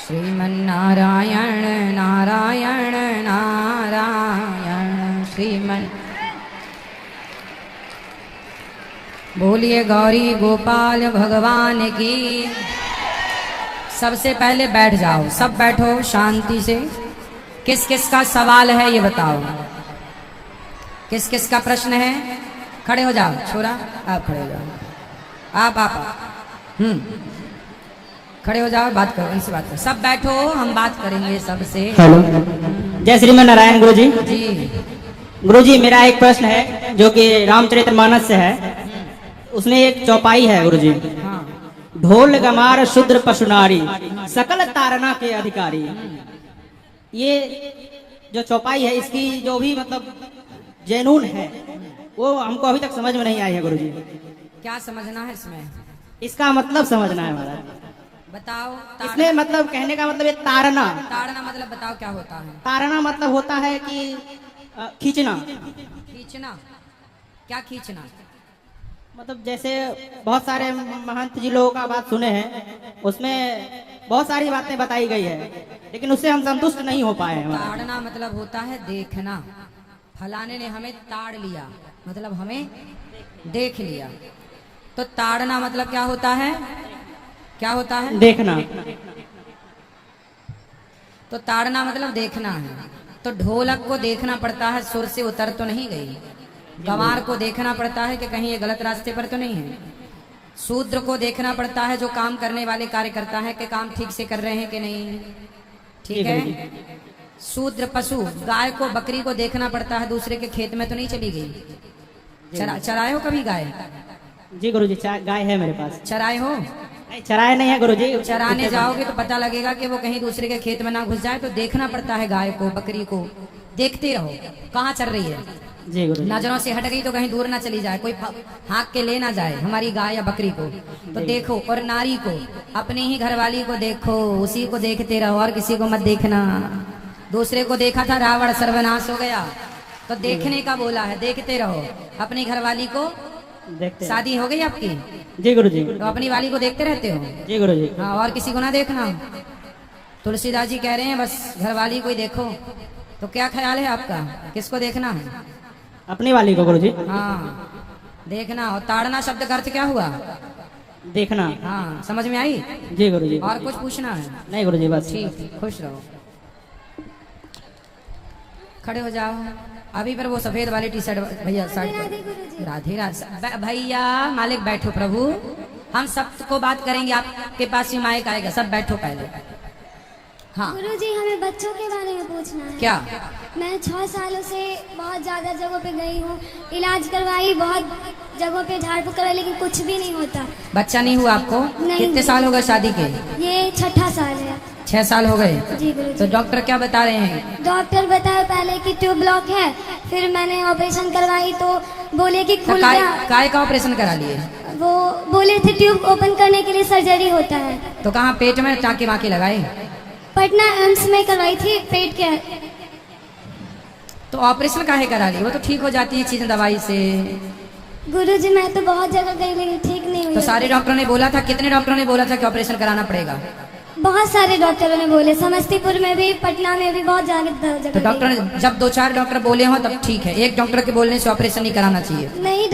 श्रीमन्नारायण नारायण नारायण श्रीमन। बोलिए गौरी गोपाल भगवान की। सबसे पहले बैठ जाओ, सब बैठो शांति से। किस किस का सवाल है ये बताओ, किस किस का प्रश्न है? खड़े हो जाओ, छोरा आप खड़े हो जाओ, आप खड़े हो जाओ, बात करो, इनसे बात करो। सब बैठो, हम बात करेंगे सबसे। हेलो, जय श्रीमन नारायण गुरु जी। गुरु जी, मेरा एक प्रश्न है जो कि रामचरितमानस से है। उसमें एक चौपाई है गुरु जी। ढोल गमार शूद्र पशु नारी, सकल तारना के अधिकारी। ये जो चौपाई है, इसकी जो भी मतलब जैनून है वो हमको अभी तक समझ में नहीं आई है गुरु जी। क्या समझना है इसमें? इसका मतलब समझना है महाराज, बताओ। इसमें मतलब कहने का मतलब ये तारना। ताड़ना मतलब बताओ क्या होता है? तारना मतलब होता है कि खींचना। खींचना? क्या खींचना? मतलब जैसे बहुत सारे महंत जी लोगों का बात सुने हैं, उसमें बहुत सारी बातें बताई गई है, लेकिन उससे हम संतुष्ट नहीं हो पाए हैं। ताड़ना मतलब होता है देखना। फलाने ने हमें ताड़ लिया, मतलब हमें देख लिया। तो ताड़ना मतलब क्या होता है? क्या होता है? देखना। तो ताड़ना मतलब देखना है। तो ढोलक को देखना पड़ता है, सुर से उतर तो नहीं गई। गंवार को देखना पड़ता है कि कहीं ये गलत रास्ते पर तो नहीं है। शूद्र को देखना पड़ता है, जो काम करने वाले कार्य करता है, कि काम ठीक से कर रहे हैं कि नहीं। ठीक है। शूद्र पशु, गाय को बकरी को देखना पड़ता है, दूसरे के खेत में तो नहीं चली गई। चराए हो कभी गाय? जी गुरु जी, गाय है मेरे पास। चराए हो? चराए नहीं है गुरु जी। चराने जाओगे तो पता लगेगा कि वो कहीं दूसरे के खेत में ना घुस जाए। तो देखना पड़ता है गाय को, बकरी को। देखते रहो कहाँ चल रही है। जी गुरु जी। नजरों से हट गई तो कहीं दूर ना चली जाए, कोई हाँक के ले ना जाए हमारी गाय या बकरी को। तो देखो। और नारी को, अपनी ही घरवाली को देखो, उसी को देखते रहो और किसी को मत देखना। दूसरे को देखा था रावण, सर्वनाश हो गया। तो देखने का बोला है, देखते रहो। अपनी घरवाली को देखते। शादी हो गई आपकी? जी गुरु जी। तो अपनी वाली को देखते रहते हो? जी गुरु जी। हाँ, और किसी को ना देखना। तुलसीदास जी कह रहे हैं बस घरवाली को ही देखो। तो क्या ख्याल है आपका, किसको देखना है? अपनी वाली को गुरु जी। हाँ, देखना। और ताड़ना शब्द का अर्थ क्या हुआ? देखना। हाँ, समझ में आई? जी गुरु जी। और कुछ पूछना है? नहीं गुरु जी, बस ठीक, खुश रहो। खड़े हो जाओ। अभी पर वो सफेद वाली टी शर्ट भैया, शर्ट। राधे राधे भैया, मालिक बैठो प्रभु। हम सबको बात करेंगे, आपके पास ही माइक आएगा, सब बैठो पहले। हाँ गुरुजी, हमें बच्चों के बारे में पूछना है। क्या? मैं 6 सालों से बहुत ज्यादा जगहों पे गई हूँ, इलाज करवाई, बहुत जगहों पे झाड़ फूक करवाई, लेकिन कुछ भी नहीं होता। बच्चा नहीं हुआ आपको? नहीं। कितने साल हो गए शादी के? ये 6ठा साल है। 6 साल हो गए? जी गुरुजी। तो डॉक्टर क्या बता रहे हैं? डॉक्टर बताया पहले कि ट्यूब ब्लॉक है, फिर मैंने ऑपरेशन करवाई तो बोले कि खुल गया। काय का ऑपरेशन करा लिए? वो बोले थे ट्यूब ओपन करने के लिए सर्जरी होता है। तो कहाँ, पेट में टाँके वाके लगाए? पटना एम्स में करवाई थी, पेट के। तो ऑपरेशन काहे करा ली? वो तो ठीक हो जाती है चीज दवाई से। गुरुजी, मैं तो बहुत जगह गई लेकिन ठीक नहीं हुई। तो सारे डॉक्टरों ने बोला था? कितने डॉक्टरों ने बोला था कि ऑपरेशन कराना पड़ेगा? बहुत सारे डॉक्टरों ने बोले, समस्तीपुर में भी, पटना में भी, बहुत जगह। तो डॉक्टर ने जब 2-4 डॉक्टर बोले हो तब ठीक है, एक डॉक्टर के बोलने से ऑपरेशन नहीं कराना चाहिए। नहीं,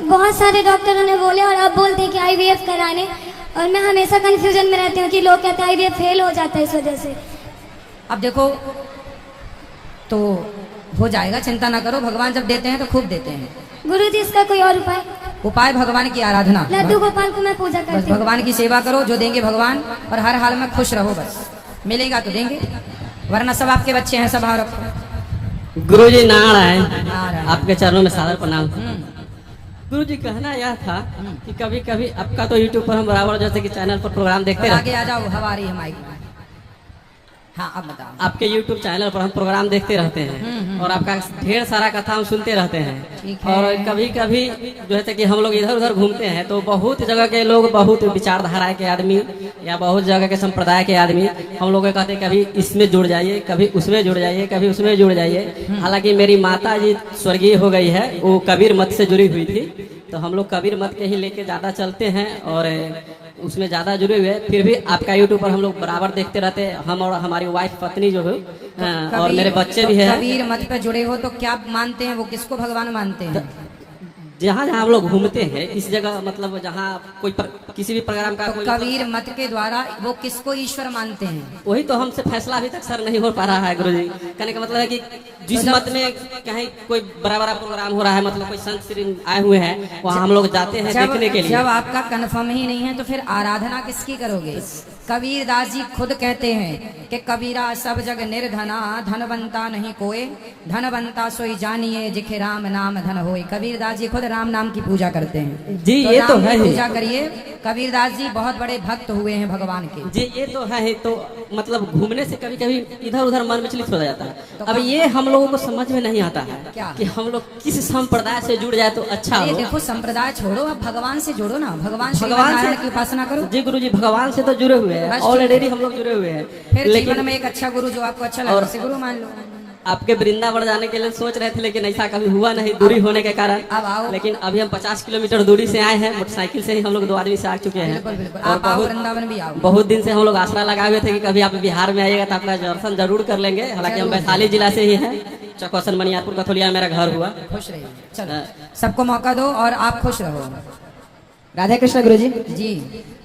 बहुत सारे डॉक्टरों ने बोले और अब बोलते हैं कि IVF कराने। और मैं हमेशा कंफ्यूजन में रहती हूँ कि लोग कहते हैं IVF फेल हो जाता है इस वजह से। अब देखो, तो हो जाएगा, चिंता ना करो। भगवान जब देते हैं तो खूब देते हैं। गुरुजी, इसका कोई और उपाय? उपाय भगवान की आराधना। लड्डू गोपाल को मैं पूजा बस करती हूँ। भगवान की सेवा करो, जो देंगे भगवान। और हर हाल में खुश रहो, बस मिलेगा तो देंगे, वरना सब आपके बच्चे हैं, सब रखो। गुरु जी नारायण, आपके चरणों में सादर प्रणाम। गुरु जी, कहना यह था कि कभी कभी आपका तो यूट्यूब पर हम बराबर जैसे कि चैनल पर प्रोग्राम देखते हैं। आगे आ जाओ, हवा आ रही है माइक में। हाँ, अब बताओ। आपके यूट्यूब चैनल पर हम प्रोग्राम देखते रहते हैं और आपका ढेर सारा कथा हम सुनते रहते हैं। और कभी कभी जैसे कि हम लोग इधर उधर घूमते हैं तो बहुत जगह के लोग, बहुत विचारधारा के आदमी या बहुत जगह के संप्रदाय के आदमी हम लोग कहते हैं कभी इसमें जुड़ जाइए, कभी उसमें जुड़ जाइए, कभी उसमें जुड़ जाइए। हालांकि मेरी माता जी स्वर्गीय हो गई है, वो कबीर मत से जुड़ी हुई थी, तो हम लोग कबीर मत के ही लेके ज्यादा चलते हैं। और उसमें ज़्यादा जुड़े हुए हैं। फिर भी आपका यूट्यूब पर हम लोग बराबर देखते रहते हैं, हम और हमारी वाइफ पत्नी जो है और मेरे बच्चे भी हैं। कबीर मत पे जुड़े हो तो क्या मानते हैं, वो किसको भगवान मानते हैं? जहाँ जहाँ हम लोग घूमते हैं इस जगह, मतलब जहाँ कोई किसी भी प्रोग्राम का तो कोई कबीर मत के द्वारा वो किसको ईश्वर मानते हैं? वही तो हमसे फैसला अभी तक सर नहीं हो पा रहा है गुरुजी। कहने का मतलब है कि जिस मत में कहीं कोई बड़ा बड़ा प्रोग्राम हो रहा है, मतलब कोई संत श्री आए हुए हैं, वहाँ हम लोग जाते हैं देखने के लिए। जब आपका कन्फर्म ही नहीं है तो फिर आराधना किसकी करोगे? कबीरदास जी खुद कहते हैं कि कबीरा सब जग निर्धना, धनवंता नहीं कोई, धनवंता सोई जानिए जिखे राम नाम धन होए। कबीरदास जी खुद राम नाम की पूजा करते हैं जी, ये तो राम है की ही। पूजा करिए। कबीरदास जी बहुत बड़े भक्त हुए हैं भगवान के। जी ये तो है ही। तो मतलब घूमने से कभी कभी इधर उधर मन विचलित हो जाता है। अब ये हम लोगों को समझ में नहीं आता है क्या? कि हम लोग किस संप्रदाय से जुड़ जाए तो अच्छा अरे हो। देखो, संप्रदाय छोड़ो, अब भगवान से जोड़ो ना, भगवान श्री भगवान नारायण से की उपासना करो। जी गुरुजी, भगवान से तो जुड़े हुए हैं, बस ऑलरेडी हम लोग जुड़े हुए हैं। फिर जीवन लेकिन में एक अच्छा गुरु जो आपको अच्छा लगे उसे गुरु मान लो। आपके वृंदावन जाने के लिए सोच रहे थे, लेकिन ऐसा कभी हुआ नहीं दूरी होने के कारण। अब आओ। लेकिन अभी हम 50 किलोमीटर दूरी से आए हैं, मोटरसाइकिल से ही हम लोग 2 आदमी से आ चुके हैं। बिल्कुल बिल्कुल, और आप आओ, वृंदावन भी आओ। बहुत दिन से हम लोग आसरा लगाए हुए थे कि कभी आप बिहार में आइएगा तो आपका दर्शन जरूर कर लेंगे। हालांकि हम वैशाली जिला से ही हैं, चकौसन मनियारपुर कथोलिया मेरा घर हुआ। खुश रहिए, चलो सबको मौका दो और आप खुश रहो। राधे कृष्ण गुरुजी। जी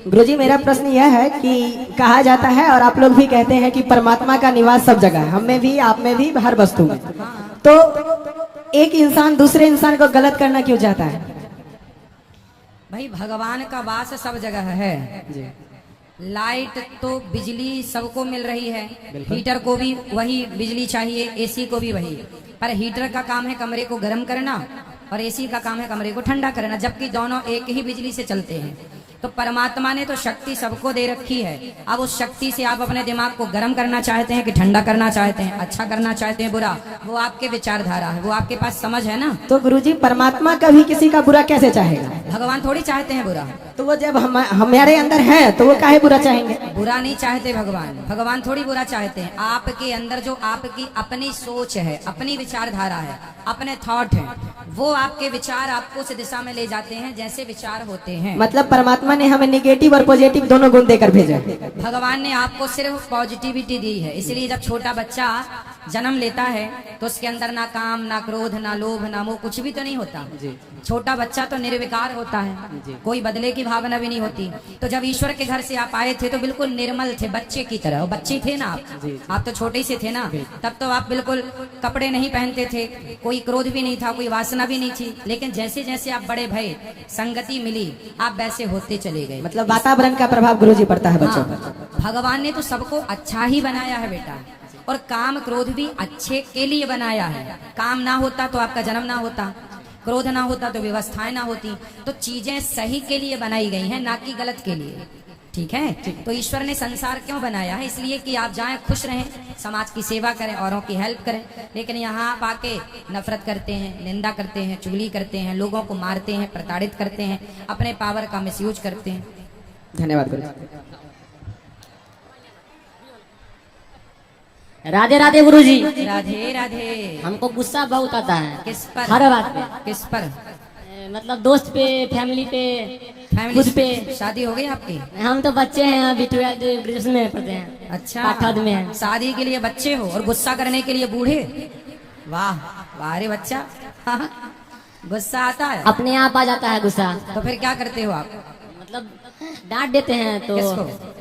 गुरुजी, मेरा प्रश्न यह है कि कहा जाता है और आप लोग भी कहते हैं कि परमात्मा का निवास सब जगह है, हम में भी, आप में भी, हर वस्तु में। तो एक इंसान दूसरे इंसान को गलत करना क्यों चाहता है? भाई, भगवान का वास सब जगह है। लाइट तो बिजली सबको मिल रही है, हीटर को भी वही बिजली चाहिए, एसी को भी वही। पर हीटर का काम है कमरे को गर्म करना और एसी का काम है कमरे को ठंडा करना, जबकि दोनों एक ही बिजली से चलते हैं। तो परमात्मा ने तो शक्ति सबको दे रखी है। अब उस शक्ति से आप अपने दिमाग को गर्म करना चाहते हैं कि ठंडा करना चाहते हैं, अच्छा करना चाहते हैं, बुरा, वो आपके विचारधारा है, वो आपके पास समझ है ना। तो गुरुजी, परमात्मा कभी किसी का बुरा कैसे चाहेगा? भगवान थोड़ी चाहते हैं बुरा। तो वो जब हमारे अंदर है तो वो काहे बुरा चाहेंगे? बुरा नहीं चाहते भगवान, भगवान थोड़ी बुरा चाहते हैं। आपके अंदर जो आपकी अपनी सोच है, अपनी विचारधारा है, अपने थॉट है, वो आपके विचार आपको उस दिशा में ले जाते हैं जैसे विचार होते हैं। मतलब परमात्मा ने हमें निगेटिव और पॉजिटिव दोनों गुण देकर भेजा है। भगवान ने आपको सिर्फ पॉजिटिविटी दी है। इसलिए जब छोटा बच्चा जन्म लेता है तो उसके अंदर ना काम, ना क्रोध, ना लोभ, ना मोह, कुछ भी तो नहीं होता। छोटा बच्चा तो निर्विकार होता है, कोई बदले की भावना भी नहीं होती। तो जब ईश्वर के घर से आप आए थे तो बिल्कुल निर्मल थे, बच्चे की तरह। और बच्चे थे ना आप तो छोटे से थे ना, तब तो आप बिल्कुल कपड़े नहीं पहनते थे, कोई क्रोध भी नहीं था, कोई वासना भी नहीं थी। लेकिन जैसे जैसे आप बड़े भये, संगति मिली, आप वैसे होते चले गए। मतलब वातावरण का प्रभाव गुरुजी पड़ता है बच्चों पर। हाँ, भगवान ने तो सबको अच्छा ही बनाया है बेटा, और काम क्रोध भी अच्छे के लिए बनाया है। काम ना होता तो आपका जन्म ना होता, क्रोध ना होता तो व्यवस्थाएं ना होती। तो चीजें सही के लिए बनाई गई हैं, ना कि गलत के लिए। ठीक है? तो ईश्वर ने संसार क्यों बनाया है? इसलिए कि आप जाएं, खुश रहें, समाज की सेवा करें, औरों की हेल्प करें। लेकिन यहाँ आप आके नफरत करते हैं, निंदा करते हैं, चुगली करते हैं, लोगों को मारते हैं, प्रताड़ित करते हैं, अपने पावर का मिसयूज करते हैं। धन्यवाद गुरुजी। राधे राधे गुरुजी। राधे राधे। हमको गुस्सा बहुत आता है किस पर? हर बात पे। किस पर? मतलब दोस्त पे, फैमिली पे, फैमिली खुद पे। शादी हो गई आपकी? हम तो बच्चे हैं, अभी 12th ग्रेजुएशन में पढ़ते हैं। अच्छा, पाठद में हैं। शादी के लिए बच्चे हो और गुस्सा करने के लिए बूढ़े? वाह वाह रे बच्चा। गुस्सा आता है? अपने आप आ जाता है गुस्सा। तो फिर क्या करते हो आप? मतलब डांट देते हैं तो किसको?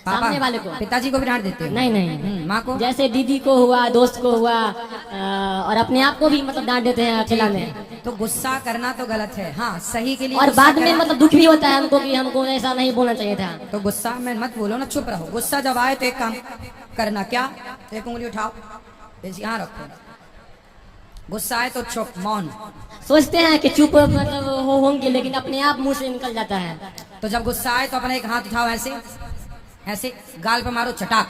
सामने वाले को। पिताजी को भी डांट देते हो? नहीं नहीं, माँ को? जैसे दीदी को हुआ, दोस्त को हुआ, और अपने आप को भी मतलब डांट देते हैं अकेला में। तो गुस्सा करना तो गलत है। हाँ, सही के लिए और गुस्सा बाद में करना। मतलब दुख भी होता है हमको कि हमको ऐसा नहीं बोलना चाहिए था। तो गुस्सा में मत बोलो ना, चुप रहो। गुस्सा जब आए तो एक काम करना, क्या? एक उंगली उठाओ, यहाँ रखो। गुस्सा आए तो चुप, मौन। सोचते हैं कि चुप मतलब होंगे, लेकिन अपने आप मुंह से निकल जाता है। तो जब गुस्सा आए तो अपना एक हाथ उठाओ, ऐसे ऐसे गाल पे मारो, चटाक,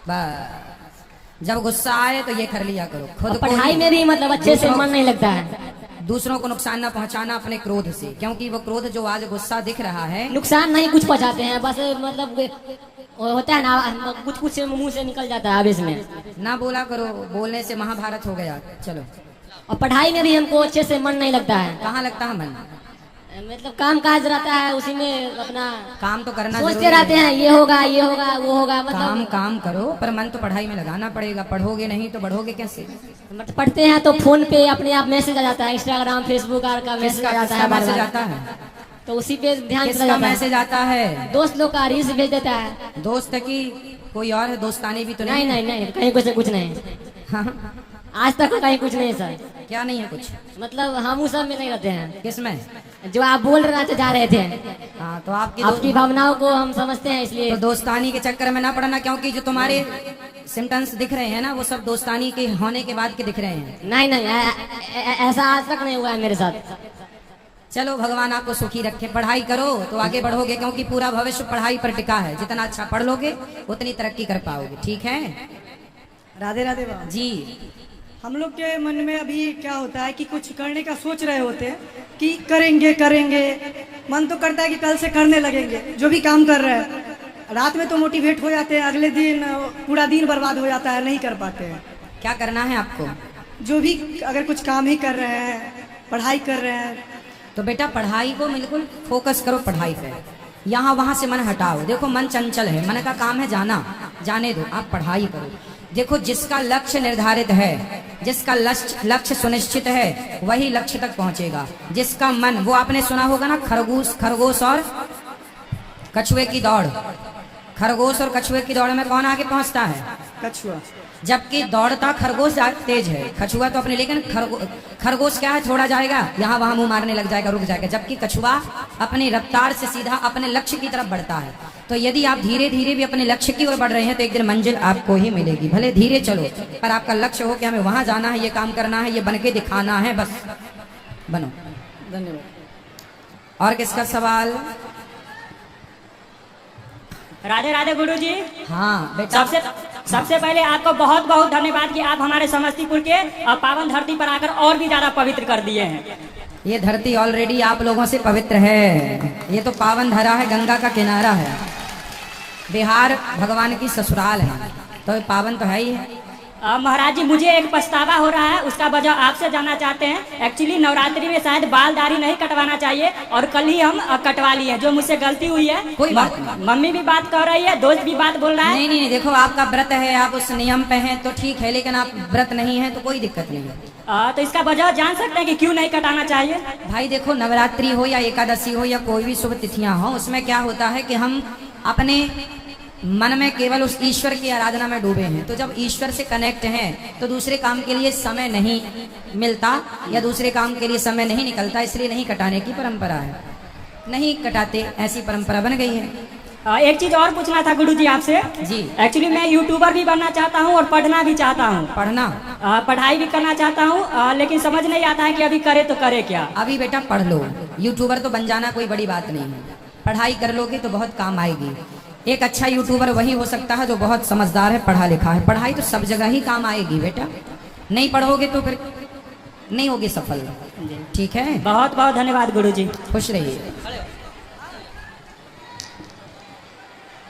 बस। जब गुस्सा आए तो ये कर लिया करो। खुद को पढ़ाई में भी मतलब अच्छे से मन नहीं लगता है। दूसरों को नुकसान ना पहुंचाना अपने क्रोध से, क्योंकि वो क्रोध जो आज गुस्सा दिख रहा है, नुकसान नहीं कुछ पहुंचाते हैं, बस मतलब होता है ना, कुछ कुछ मुंह से निकल जाता है आवेश में। ना बोला करो, बोलने से महाभारत हो गया। चलो। और पढ़ाई में भी हमको अच्छे से मन नहीं लगता है। कहाँ लगता है मन? मतलब काम काज रहता है, उसी में अपना काम तो करना सोचते जरूरी रहते है। हैं, ये होगा वो होगा, काम मतलब काम करो, पर मन तो पढ़ाई में लगाना पड़ेगा। पढ़ोगे नहीं तो बढ़ोगे कैसे? पढ़ते हैं तो फोन पे अपने आप मैसेज आ जाता है, इंस्टाग्राम फेसबुक आर का मैसेज किसका आ जाता किसका है, बार मैसेज बार। आता है? तो उसी पे ध्यान चला किसका जाता है। मैसेज आता है? दोस्त लोग का रील्स भेज देता है। दोस्त की कोई और है? दोस्तानी भी तो नहीं नहीं? नहीं नहीं, कहीं कुछ नहीं, हाँ, आज तक कहीं कुछ नहीं सर। क्या नहीं है कुछ? मतलब हम उस सब में नहीं रहते हैं, किसमें? जो आप बोल रहे जा रहे थे। हाँ, तो आपकी भावनाओं को हम समझते हैं, इसलिए तो दोस्तानी के चक्कर में ना पड़ना, क्योंकि जो तुम्हारे सिम्टम्स दिख रहे हैं ना, वो सब दोस्तानी के होने के बाद के दिख रहे हैं। नहीं नहीं, ऐसा आज तक नहीं हुआ है मेरे साथ। चलो, भगवान आपको सुखी रखे। पढ़ाई करो तो आगे बढ़ोगे, क्योंकि पूरा भविष्य पढ़ाई पर टिका है। जितना अच्छा पढ़ लोगे उतनी तरक्की कर पाओगे। ठीक है? राधे राधे बाबा। जी। हम लोग के मन में अभी क्या होता है कि कुछ करने का सोच रहे होते हैं कि करेंगे करेंगे, मन तो करता है कि कल से करने लगेंगे जो भी काम कर रहे हैं। रात में तो मोटिवेट हो जाते हैं, अगले दिन पूरा दिन बर्बाद हो जाता है, नहीं कर पाते हैं। क्या करना है आपको? जो भी अगर कुछ काम ही कर रहे हैं, पढ़ाई कर रहे हैं, तो बेटा पढ़ाई को बिल्कुल फोकस करो पढ़ाई पे। यहाँ वहां से मन हटाओ। देखो, मन चंचल है, मन का काम है जाना, जाने दो, आप पढ़ाई करो। देखो, जिसका लक्ष्य निर्धारित है, जिसका लक्ष्य सुनिश्चित है, वही लक्ष्य तक पहुंचेगा। जिसका मन, वो आपने सुना होगा ना, खरगोश और कछुए की दौड़। खरगोश और कछुए की दौड़ में कौन आगे पहुंचता है? कछुआ। जबकि दौड़ता खरगोश तेज है, कछुआ तो अपने, लेकिन खरगोश क्या है, थोड़ा जाएगा, यहाँ वहां मुंह मारने लग जाएगा, रुक जाएगा। जबकि कछुआ अपनी रफ्तार से सीधा अपने लक्ष्य की तरफ बढ़ता है। तो यदि आप धीरे धीरे भी अपने लक्ष्य की ओर बढ़ रहे हैं तो एक दिन मंजिल आपको ही मिलेगी। भले धीरे चलो, पर आपका लक्ष्य हो कि हमें वहां जाना है, ये काम करना है, ये बन के दिखाना है, बस बनो। धन्यवाद। और किसका सवाल? राधे राधे गुरुजी। हाँ बेटा। सबसे पहले आपको बहुत बहुत धन्यवाद कि आप हमारे समस्तीपुर के पावन धरती पर आकर और भी ज्यादा पवित्र कर दिए हैं। ये धरती ऑलरेडी आप लोगों से पवित्र है। ये तो पावन धरा है, गंगा का किनारा है, बिहार भगवान की ससुराल है, तो ये पावन तो है ही है। महाराज जी, मुझे एक पछतावा हो रहा है, उसका वजह आपसे जानना चाहते हैं। एक्चुअली नवरात्रि में शायद बाल दाढ़ी नहीं कटवाना चाहिए, और कल ही हम कटवा लिए, जो मुझसे गलती हुई है। कोई बात नहीं। मम्मी भी बात कर रही है, दोस्त भी बात बोल रहा है। नहीं, देखो आपका व्रत है, आप उस नियम पे हैं तो ठीक है, लेकिन आप व्रत नहीं है तो कोई दिक्कत नहीं है। तो इसका वजह जान सकते हैं कि क्यों नहीं कटाना चाहिए? भाई देखो, नवरात्रि हो या एकादशी हो या कोई भी शुभ तिथियां हो, उसमें क्या होता है कि हम अपने मन में केवल उस ईश्वर की आराधना में डूबे हैं। तो जब ईश्वर से कनेक्ट हैं तो दूसरे काम के लिए समय नहीं मिलता या दूसरे काम के लिए समय नहीं निकलता, इसलिए नहीं कटाने की परंपरा है, नहीं कटाते, ऐसी परंपरा बन गई है। एक चीज और पूछना था गुरुजी आपसे। जी। एक्चुअली मैं यूट्यूबर भी बनना चाहता हूँ और पढ़ना भी चाहता हूँ। पढ़ना? पढ़ाई भी करना चाहता हूँ, लेकिन समझ नहीं आता है कि अभी करे तो करे क्या। अभी बेटा पढ़ लो, यूट्यूबर तो बन जाना कोई बड़ी बात नहीं है। पढ़ाई कर लोगे तो बहुत काम आएगी। एक अच्छा यूट्यूबर वही हो सकता है जो बहुत समझदार है, पढ़ा लिखा है। पढ़ाई तो सब जगह ही काम आएगी बेटा, नहीं पढ़ोगे तो फिर नहीं होगी सफल। ठीक है? बहुत बहुत धन्यवाद गुरुजी। खुश रहिए।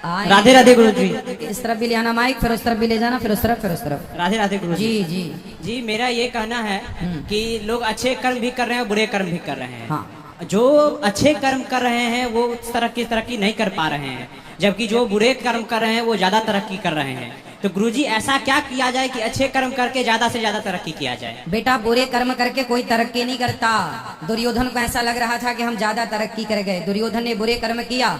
राधे राधे गुरुजी। इस तरफ भी ले आना माइक, फिर उस तरफ भी ले जाना, फिर उस तरफ, फिर उस तरफ। राधे राधे गुरुजी। जी जी जी, मेरा ये कहना है कि लोग अच्छे कर्म भी कर रहे हैं, बुरे कर्म भी कर रहे हैं। हाँ। जो अच्छे कर्म कर रहे हैं वो उस तरक्की नहीं कर पा रहे हैं, जबकि जो बुरे कर्म कर रहे हैं वो ज्यादा तरक्की कर रहे हैं। तो गुरुजी, ऐसा क्या किया जाए कि अच्छे कर्म करके ज्यादा से ज्यादा तरक्की किया जाए? बेटा, बुरे कर्म करके कोई तरक्की नहीं करता। दुर्योधन को ऐसा लग रहा था कि हम ज्यादा तरक्की कर गए। दुर्योधन ने बुरे कर्म किया,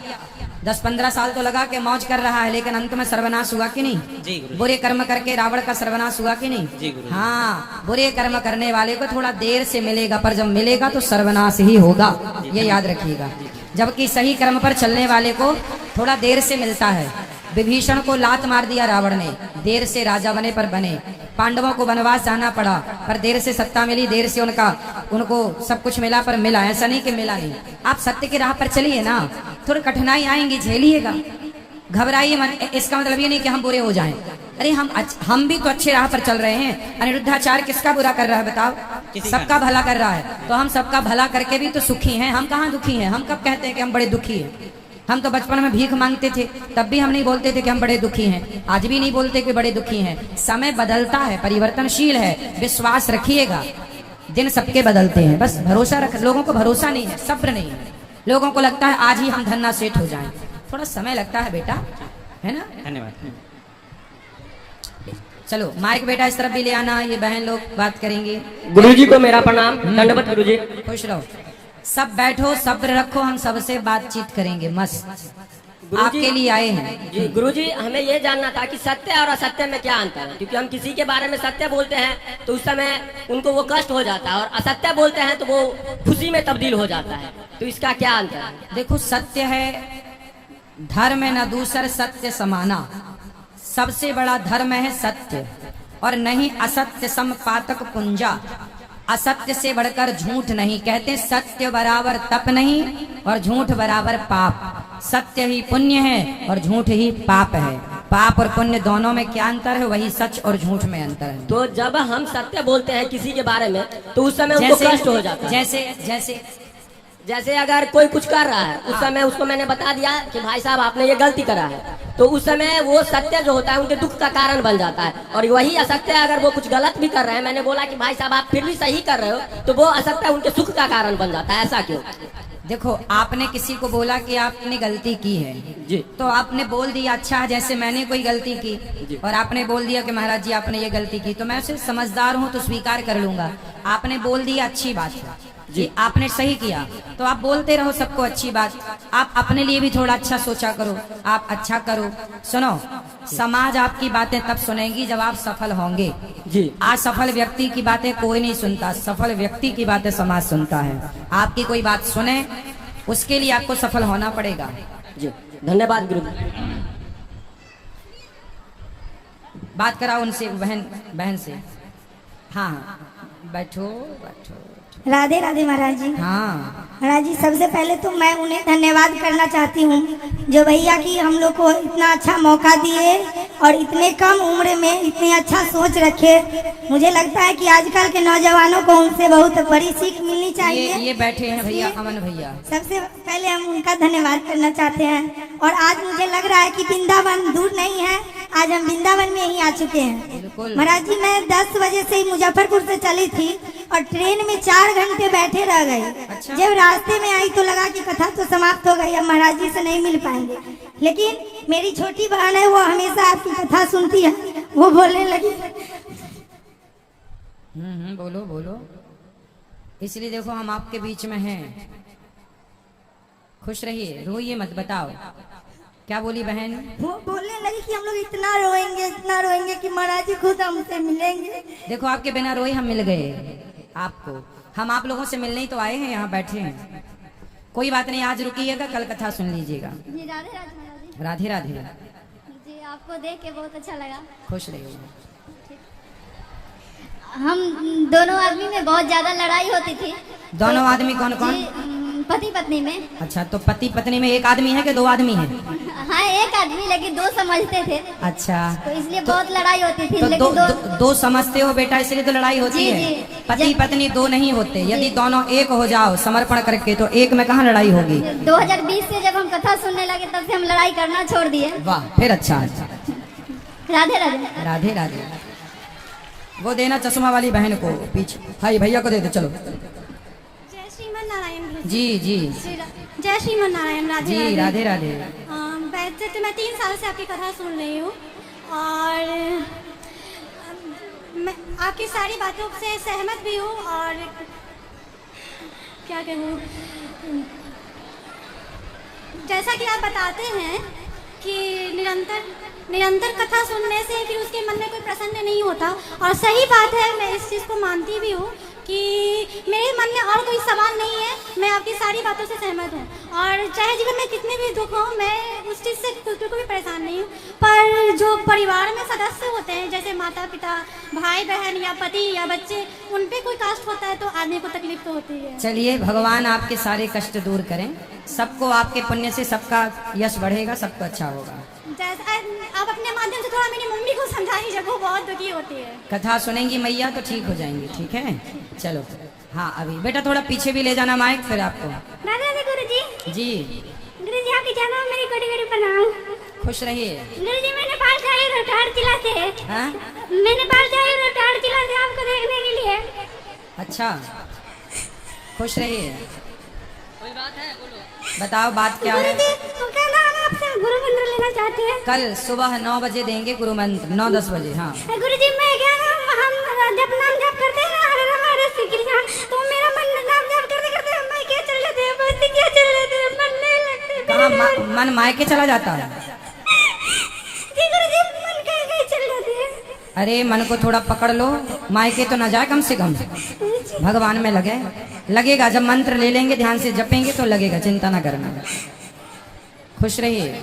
10-15 साल तो लगा के मौज कर रहा है, लेकिन अंत में सर्वनाश हुआ कि नहीं? जी गुरुजी। बुरे कर्म करके रावण का सर्वनाश हुआ कि नहीं? जी गुरुजी। हाँ, बुरे कर्म करने वाले को थोड़ा देर से मिलेगा, पर जब मिलेगा तो सर्वनाश ही होगा, ये याद रखिएगा। जबकि सही कर्म पर चलने वाले को थोड़ा देर से मिलता है। विभीषण को लात मार दिया रावण ने, देर से राजा बने पर बने। पांडवों को वनवास जाना पड़ा, पर देर से सत्ता मिली, देर से उनको सब कुछ मिला, पर मिला। ऐसा नहीं कि मिला नहीं। आप सत्य की राह पर चलिए ना, थोड़ी कठिनाई आएंगी, झेलिएगा, घबराइए मत। इसका मतलब ये नहीं कि हम बुरे हो जाएं। अरे हम भी तो अच्छे राह पर चल रहे हैं। अनिरुद्धाचार्य किसका बुरा कर रहा है बताओ? सबका भला कर रहा है। तो हम सबका भला करके भी तो सुखी हैं, हम कहाँ दुखी हैं? हम कब कहते हैं कि हम बड़े दुखी हैं? हम तो बचपन में भीख मांगते थे, तब भी हम नहीं बोलते थे कि हम बड़े दुखी हैं। आज भी नहीं बोलते कि बड़े दुखी हैं। समय बदलता है, परिवर्तनशील है, विश्वास रखिएगा। दिन सबके बदलते हैं, बस भरोसा रख। लोगों को भरोसा नहीं है, सब्र नहीं है। लोगों को लगता है आज ही हम धन्ना सेठ हो जाएं, थोड़ा समय लगता है बेटा, है ना। धन्यवाद। चलो माइक बेटा इस तरफ भी ले आना, ये बहन लोग बात करेंगे। गुरुजी को मेरा प्रणाम, दंडवत गुरुजी। खुश रहो, सब बैठो, सब्र रखो, हम सबसे बातचीत करेंगे। मस्त आपके लिए आए हैं। जी गुरुजी, हमें ये जानना था कि सत्य और असत्य में क्या अंतर है, क्योंकि हम किसी के बारे में सत्य बोलते हैं तो उस समय उनको वो कष्ट हो जाता है, और असत्य बोलते हैं तो वो खुशी में तब्दील हो जाता है, तो इसका क्या अंतर है? देखो सत्य है धर्म है, न दूसर सत्य समाना। सबसे बड़ा धर्म है सत्य, और नहीं असत्य सम पातक पुंजा। असत्य से बढ़कर झूठ नहीं। कहते सत्य बराबर तप नहीं और झूठ बराबर पाप। सत्य ही पुण्य है और झूठ ही पाप है। पाप और पुण्य दोनों में क्या अंतर है? वही सच और झूठ में अंतर है। तो जब हम सत्य बोलते हैं किसी के बारे में तो उस समय उनको कष्ट हो जाता है। जैसे जैसे जैसे अगर कोई कुछ कर रहा है, उस समय उसको मैंने बता दिया कि भाई साहब आपने ये गलती करा है, तो उस समय वो सत्य जो होता है उनके दुख का कारण बन जाता है। और वही असत्य अगर वो कुछ गलत भी कर रहे हैं, मैंने बोला कि भाई साहब आप फिर भी सही कर रहे हो, तो वो असत्य उनके सुख का कारण बन जाता है। ऐसा क्यों? देखो आपने किसी को बोला कि आपने गलती की है जी, तो आपने बोल दिया अच्छा, जैसे मैंने कोई गलती की और आपने बोल दिया कि महाराज जी आपने ये गलती की, तो मैं उसे समझदार हूँ तो स्वीकार कर लूंगा। आपने बोल दिया अच्छी बात है जी, आपने सही किया, तो आप बोलते रहो सबको अच्छी बात। आप अपने लिए भी थोड़ा अच्छा सोचा करो, आप अच्छा करो। सुनो, समाज आपकी बातें तब सुनेगी जब आप सफल होंगे जी। आज सफल व्यक्ति की बातें कोई नहीं सुनता, सफल व्यक्ति की बातें समाज सुनता है। आपकी कोई बात सुने उसके लिए आपको सफल होना पड़ेगा जी। धन्यवाद गुरु। बात कराओ उनसे, बहन से। हाँ बैठो बैठो। राधे राधे महाराज जी। हाँ महाराज जी, सबसे पहले तो मैं उन्हें धन्यवाद करना चाहती हूँ जो भैया की हम लोग को इतना अच्छा मौका दिए और इतने कम उम्र में इतनी अच्छा सोच रखे। मुझे लगता है कि आजकल के नौजवानों को उनसे बहुत बड़ी सीख मिलनी चाहिए। ये बैठे हैं भैया, अमन भैया। सबसे पहले हम उनका धन्यवाद करना चाहते हैं। और आज मुझे लग रहा है कि वृंदावन दूर नहीं है, आज हम वृंदावन में ही आ चुके हैं। महाराज जी, मैं 10 बजे से ही मुजफ्फरपुर से चली थी और ट्रेन में 4 घंटे बैठे रह गए। अच्छा। जब रास्ते में आई तो लगा कि कथा तो समाप्त हो गई, अब महाराज जी से नहीं मिल पाएंगे। लेकिन मेरी छोटी बहन है, वो हमेशा आपकी कथा सुनती है, वो बोलने लगी। बोलो बोलो। इसलिए देखो हम आपके बीच में हैं। खुश रहिए, रोइए मत। बताओ क्या बोली बहन? वो बोलने लगी कि हम लोग इतना रोएंगे कि महाराज जी खुद हमसे मिलेंगे। देखो आपके बिना रोए हम मिल गए आपको। हम आप लोगों से मिलने ही तो आए हैं, यहाँ बैठे हैं। कोई बात नहीं, आज रुकिएगा, कल कथा सुन लीजिएगा। जी राधे राधे महाराज जी। राधे राधे जी, आपको देख के बहुत अच्छा लगा। खुश रहिए। हम दोनों आदमी में बहुत ज्यादा लड़ाई होती थी। दोनों आदमी कौन कौन? पति पत्नी में। अच्छा, तो पति पत्नी में एक आदमी है कि 2 आदमी है? हाँ, एक आदमी, लेकिन 2 समझते थे। अच्छा, तो इसलिए बहुत लड़ाई होती थी। तो लेकिन दो समझते हो बेटा, इसलिए तो लड़ाई होती जी, है। जी। पति पत्नी 2 नहीं होते। यदि दोनों एक हो जाओ समर्पण करके तो एक में कहाँ लड़ाई होगी? 2020 से जब हम कथा सुनने लगे तब से हम लड़ाई करना छोड़ दिए। वाह, फिर अच्छा। राधे राधे। राधे राधे। वो देना चश्मा वाली बहन को पीछे। हाय भैया को दे दो। चलो। जय श्रीमन नारायण। जी जी जय श्रीमन नारायण। जी राधे राधे। वैसे तो मैं 3 साल से आपकी कथा सुन रही हूँ और मैं आपकी सारी बातों से सहमत भी हूँ। और क्या कहूँ, जैसा कि आप बताते हैं कि निरंतर कथा सुनने से फिर उसके मन में कोई प्रसन्न नहीं होता, और सही बात है, मैं इस चीज़ को मानती भी हूँ कि मेरे मन में और कोई सवाल नहीं है। मैं आपकी सारी बातों से सहमत हूँ और चाहे जीवन में कितने भी दुख हो, मैं उस चीज़ से बिल्कुल भी परेशान नहीं हूँ। पर जो परिवार में सदस्य होते हैं, जैसे माता पिता, भाई बहन या पति या बच्चे, उन पे कोई कष्ट होता है तो आदमी को तकलीफ तो होती है। चलिए, भगवान आपके सारे कष्ट दूर करें। सबको आपके पुण्य से सबका यश बढ़ेगा, सबको अच्छा होगा। जैसे आप अपने माध्यम से थोड़ा मेरी मम्मी को समझाइए, जब वो बहुत दुखी होती है। कथा सुनेंगी मैया तो ठीक हो जाएंगी। ठीक है, चलो। हाँ, अभी बेटा थोड़ा पीछे भी ले जाना माइक, फिर आपको। राधे गुरु जी। जी गुरु जी, आपकी जगह मेरी कोटि प्रणाम। खुश रहिए। गुरु जी, मैं नेपाल से आई हूँ, टाड़ जिला से। हाँ? मैं नेपाल से आई हूँ, टाड़ जिला से, आपको देखने के लिए। अच्छा, खुश रहिए। बताओ बात क्या है। क्या नाम आपसे गुरु मंत्र लेना चाहते हैं? कल सुबह 9 बजे देंगे गुरु मंत्र, 9-10 बजे। हाँ गुरु जी, मैं क्या हम जब नाम जप करते हैं ना, हरे राम हरे श्री कृष्ण, तो मेरा मन नाम जप करते करते मैं क्या चल जाते हैं, बस क्या चल जाते हैं, मन नहीं लगते। कहाँ मन मायके चला जाता है? जी गुरु जी, मन कहीं चल जाते हैं। अरे मन को थोड़ा पकड़ लो, मायके तो ना जाए कम से कम, भगवान में लगेगा। जब मंत्र ले लेंगे, ध्यान से जपेंगे तो लगेगा, चिंता ना करना। खुश रहिए।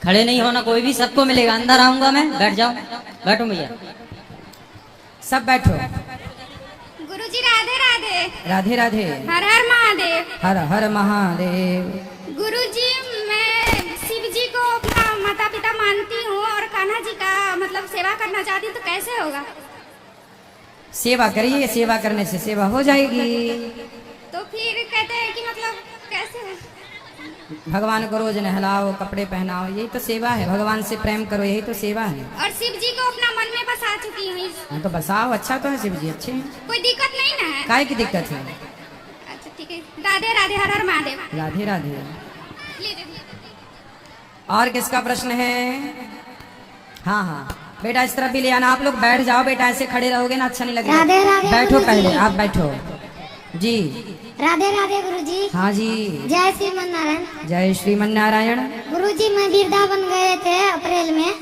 खड़े नहीं होना कोई भी, सबको मिलेगा। अंदर आऊंगा मैं, बैठ जाओ, बैठो भैया। सब बैठो। गुरु जी राधे राधे। राधे राधे। हर हर महादेव। हर हर महादेव। गुरु जी, मैं शिव जी को अपना माता पिता मानती हूँ और कान्हा जी का मतलब सेवा करना चाहती हूँ, तो कैसे होगा? सेवा करिए, सेवा करने से सेवा हो जाएगी। तो फिर कहते हैं कि मतलब कैसे? भगवान को रोज नहलाओ, कपड़े पहनाओ, यही तो सेवा है। भगवान से प्रेम करो, यही तो सेवा है। और शिव जी को अपना मन में बसा चुकी हूँ। हाँ तो बसाओ, अच्छा तो है, शिव जी अच्छे हैं। कोई दिक्कत नहीं ना है? काय की दिक्कत है? अच्छा ठीक है। राधे राधे, हर हर महादेव। राधे राधे। लीजिए। और किसका प्रश्न है? हाँ हाँ बेटा, इस तरफ भी ले आना। आप लोग बैठ जाओ बेटा, ऐसे खड़े रहोगे ना अच्छा नहीं लगेगा। राधे राधे बैठो गुरुजी। पहले, आप बैठो जी। राधे राधे गुरु जी। हाँ जी। जय श्रीमन नारायण। जय श्रीमन नारायण। गुरु जी, मैं वृंदावन गए थे अप्रैल में,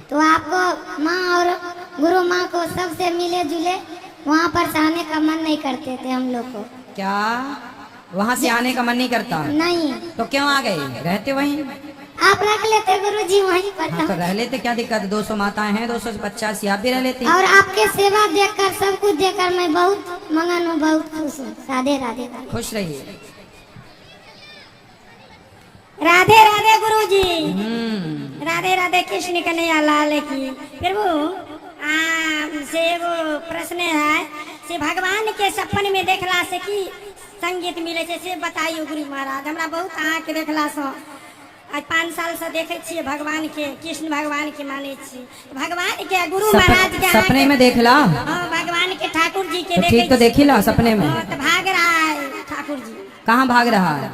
तो आपको माँ और गुरु माँ को सबसे मिले जुले, वहाँ पर आने का मन नहीं करते थे हम लोग को। क्या वहाँ से आने का मन नहीं करता? नहीं। तो क्यों आ गए? रहते वहीं। आप रख लेते गुरु जी वहीं पर। हाँ तो रह लेते, क्या दिक्कत? 200 माताएं हैं, 285 आप भी रह लेते। और आपके सेवा देखकर, सब कुछ देखकर मैं बहुत मगन हूँ, बहुत खुश हूँ। राधे राधे। खुश रहिए। राधे राधे गुरु जी। राधे राधे कृष्ण कन्हैया लाल की। प्रभु से वो प्रश्न है से भगवान के सपन में देखला से की संगीत मिले से बताइयो गुरु महाराज। हमरा बहुत अहाँ के देखला से आज 5 साल से देखे छिए भगवान के, कृष्ण भगवान के माने छिए। भगवान के गुरु महाराज के सपने में देखला? हाँ, भगवान के ठाकुर जी के तो ठीक तो देखिला सपने में। तो भाग रहा है ठाकुर जी। कहाँ भाग रहा है?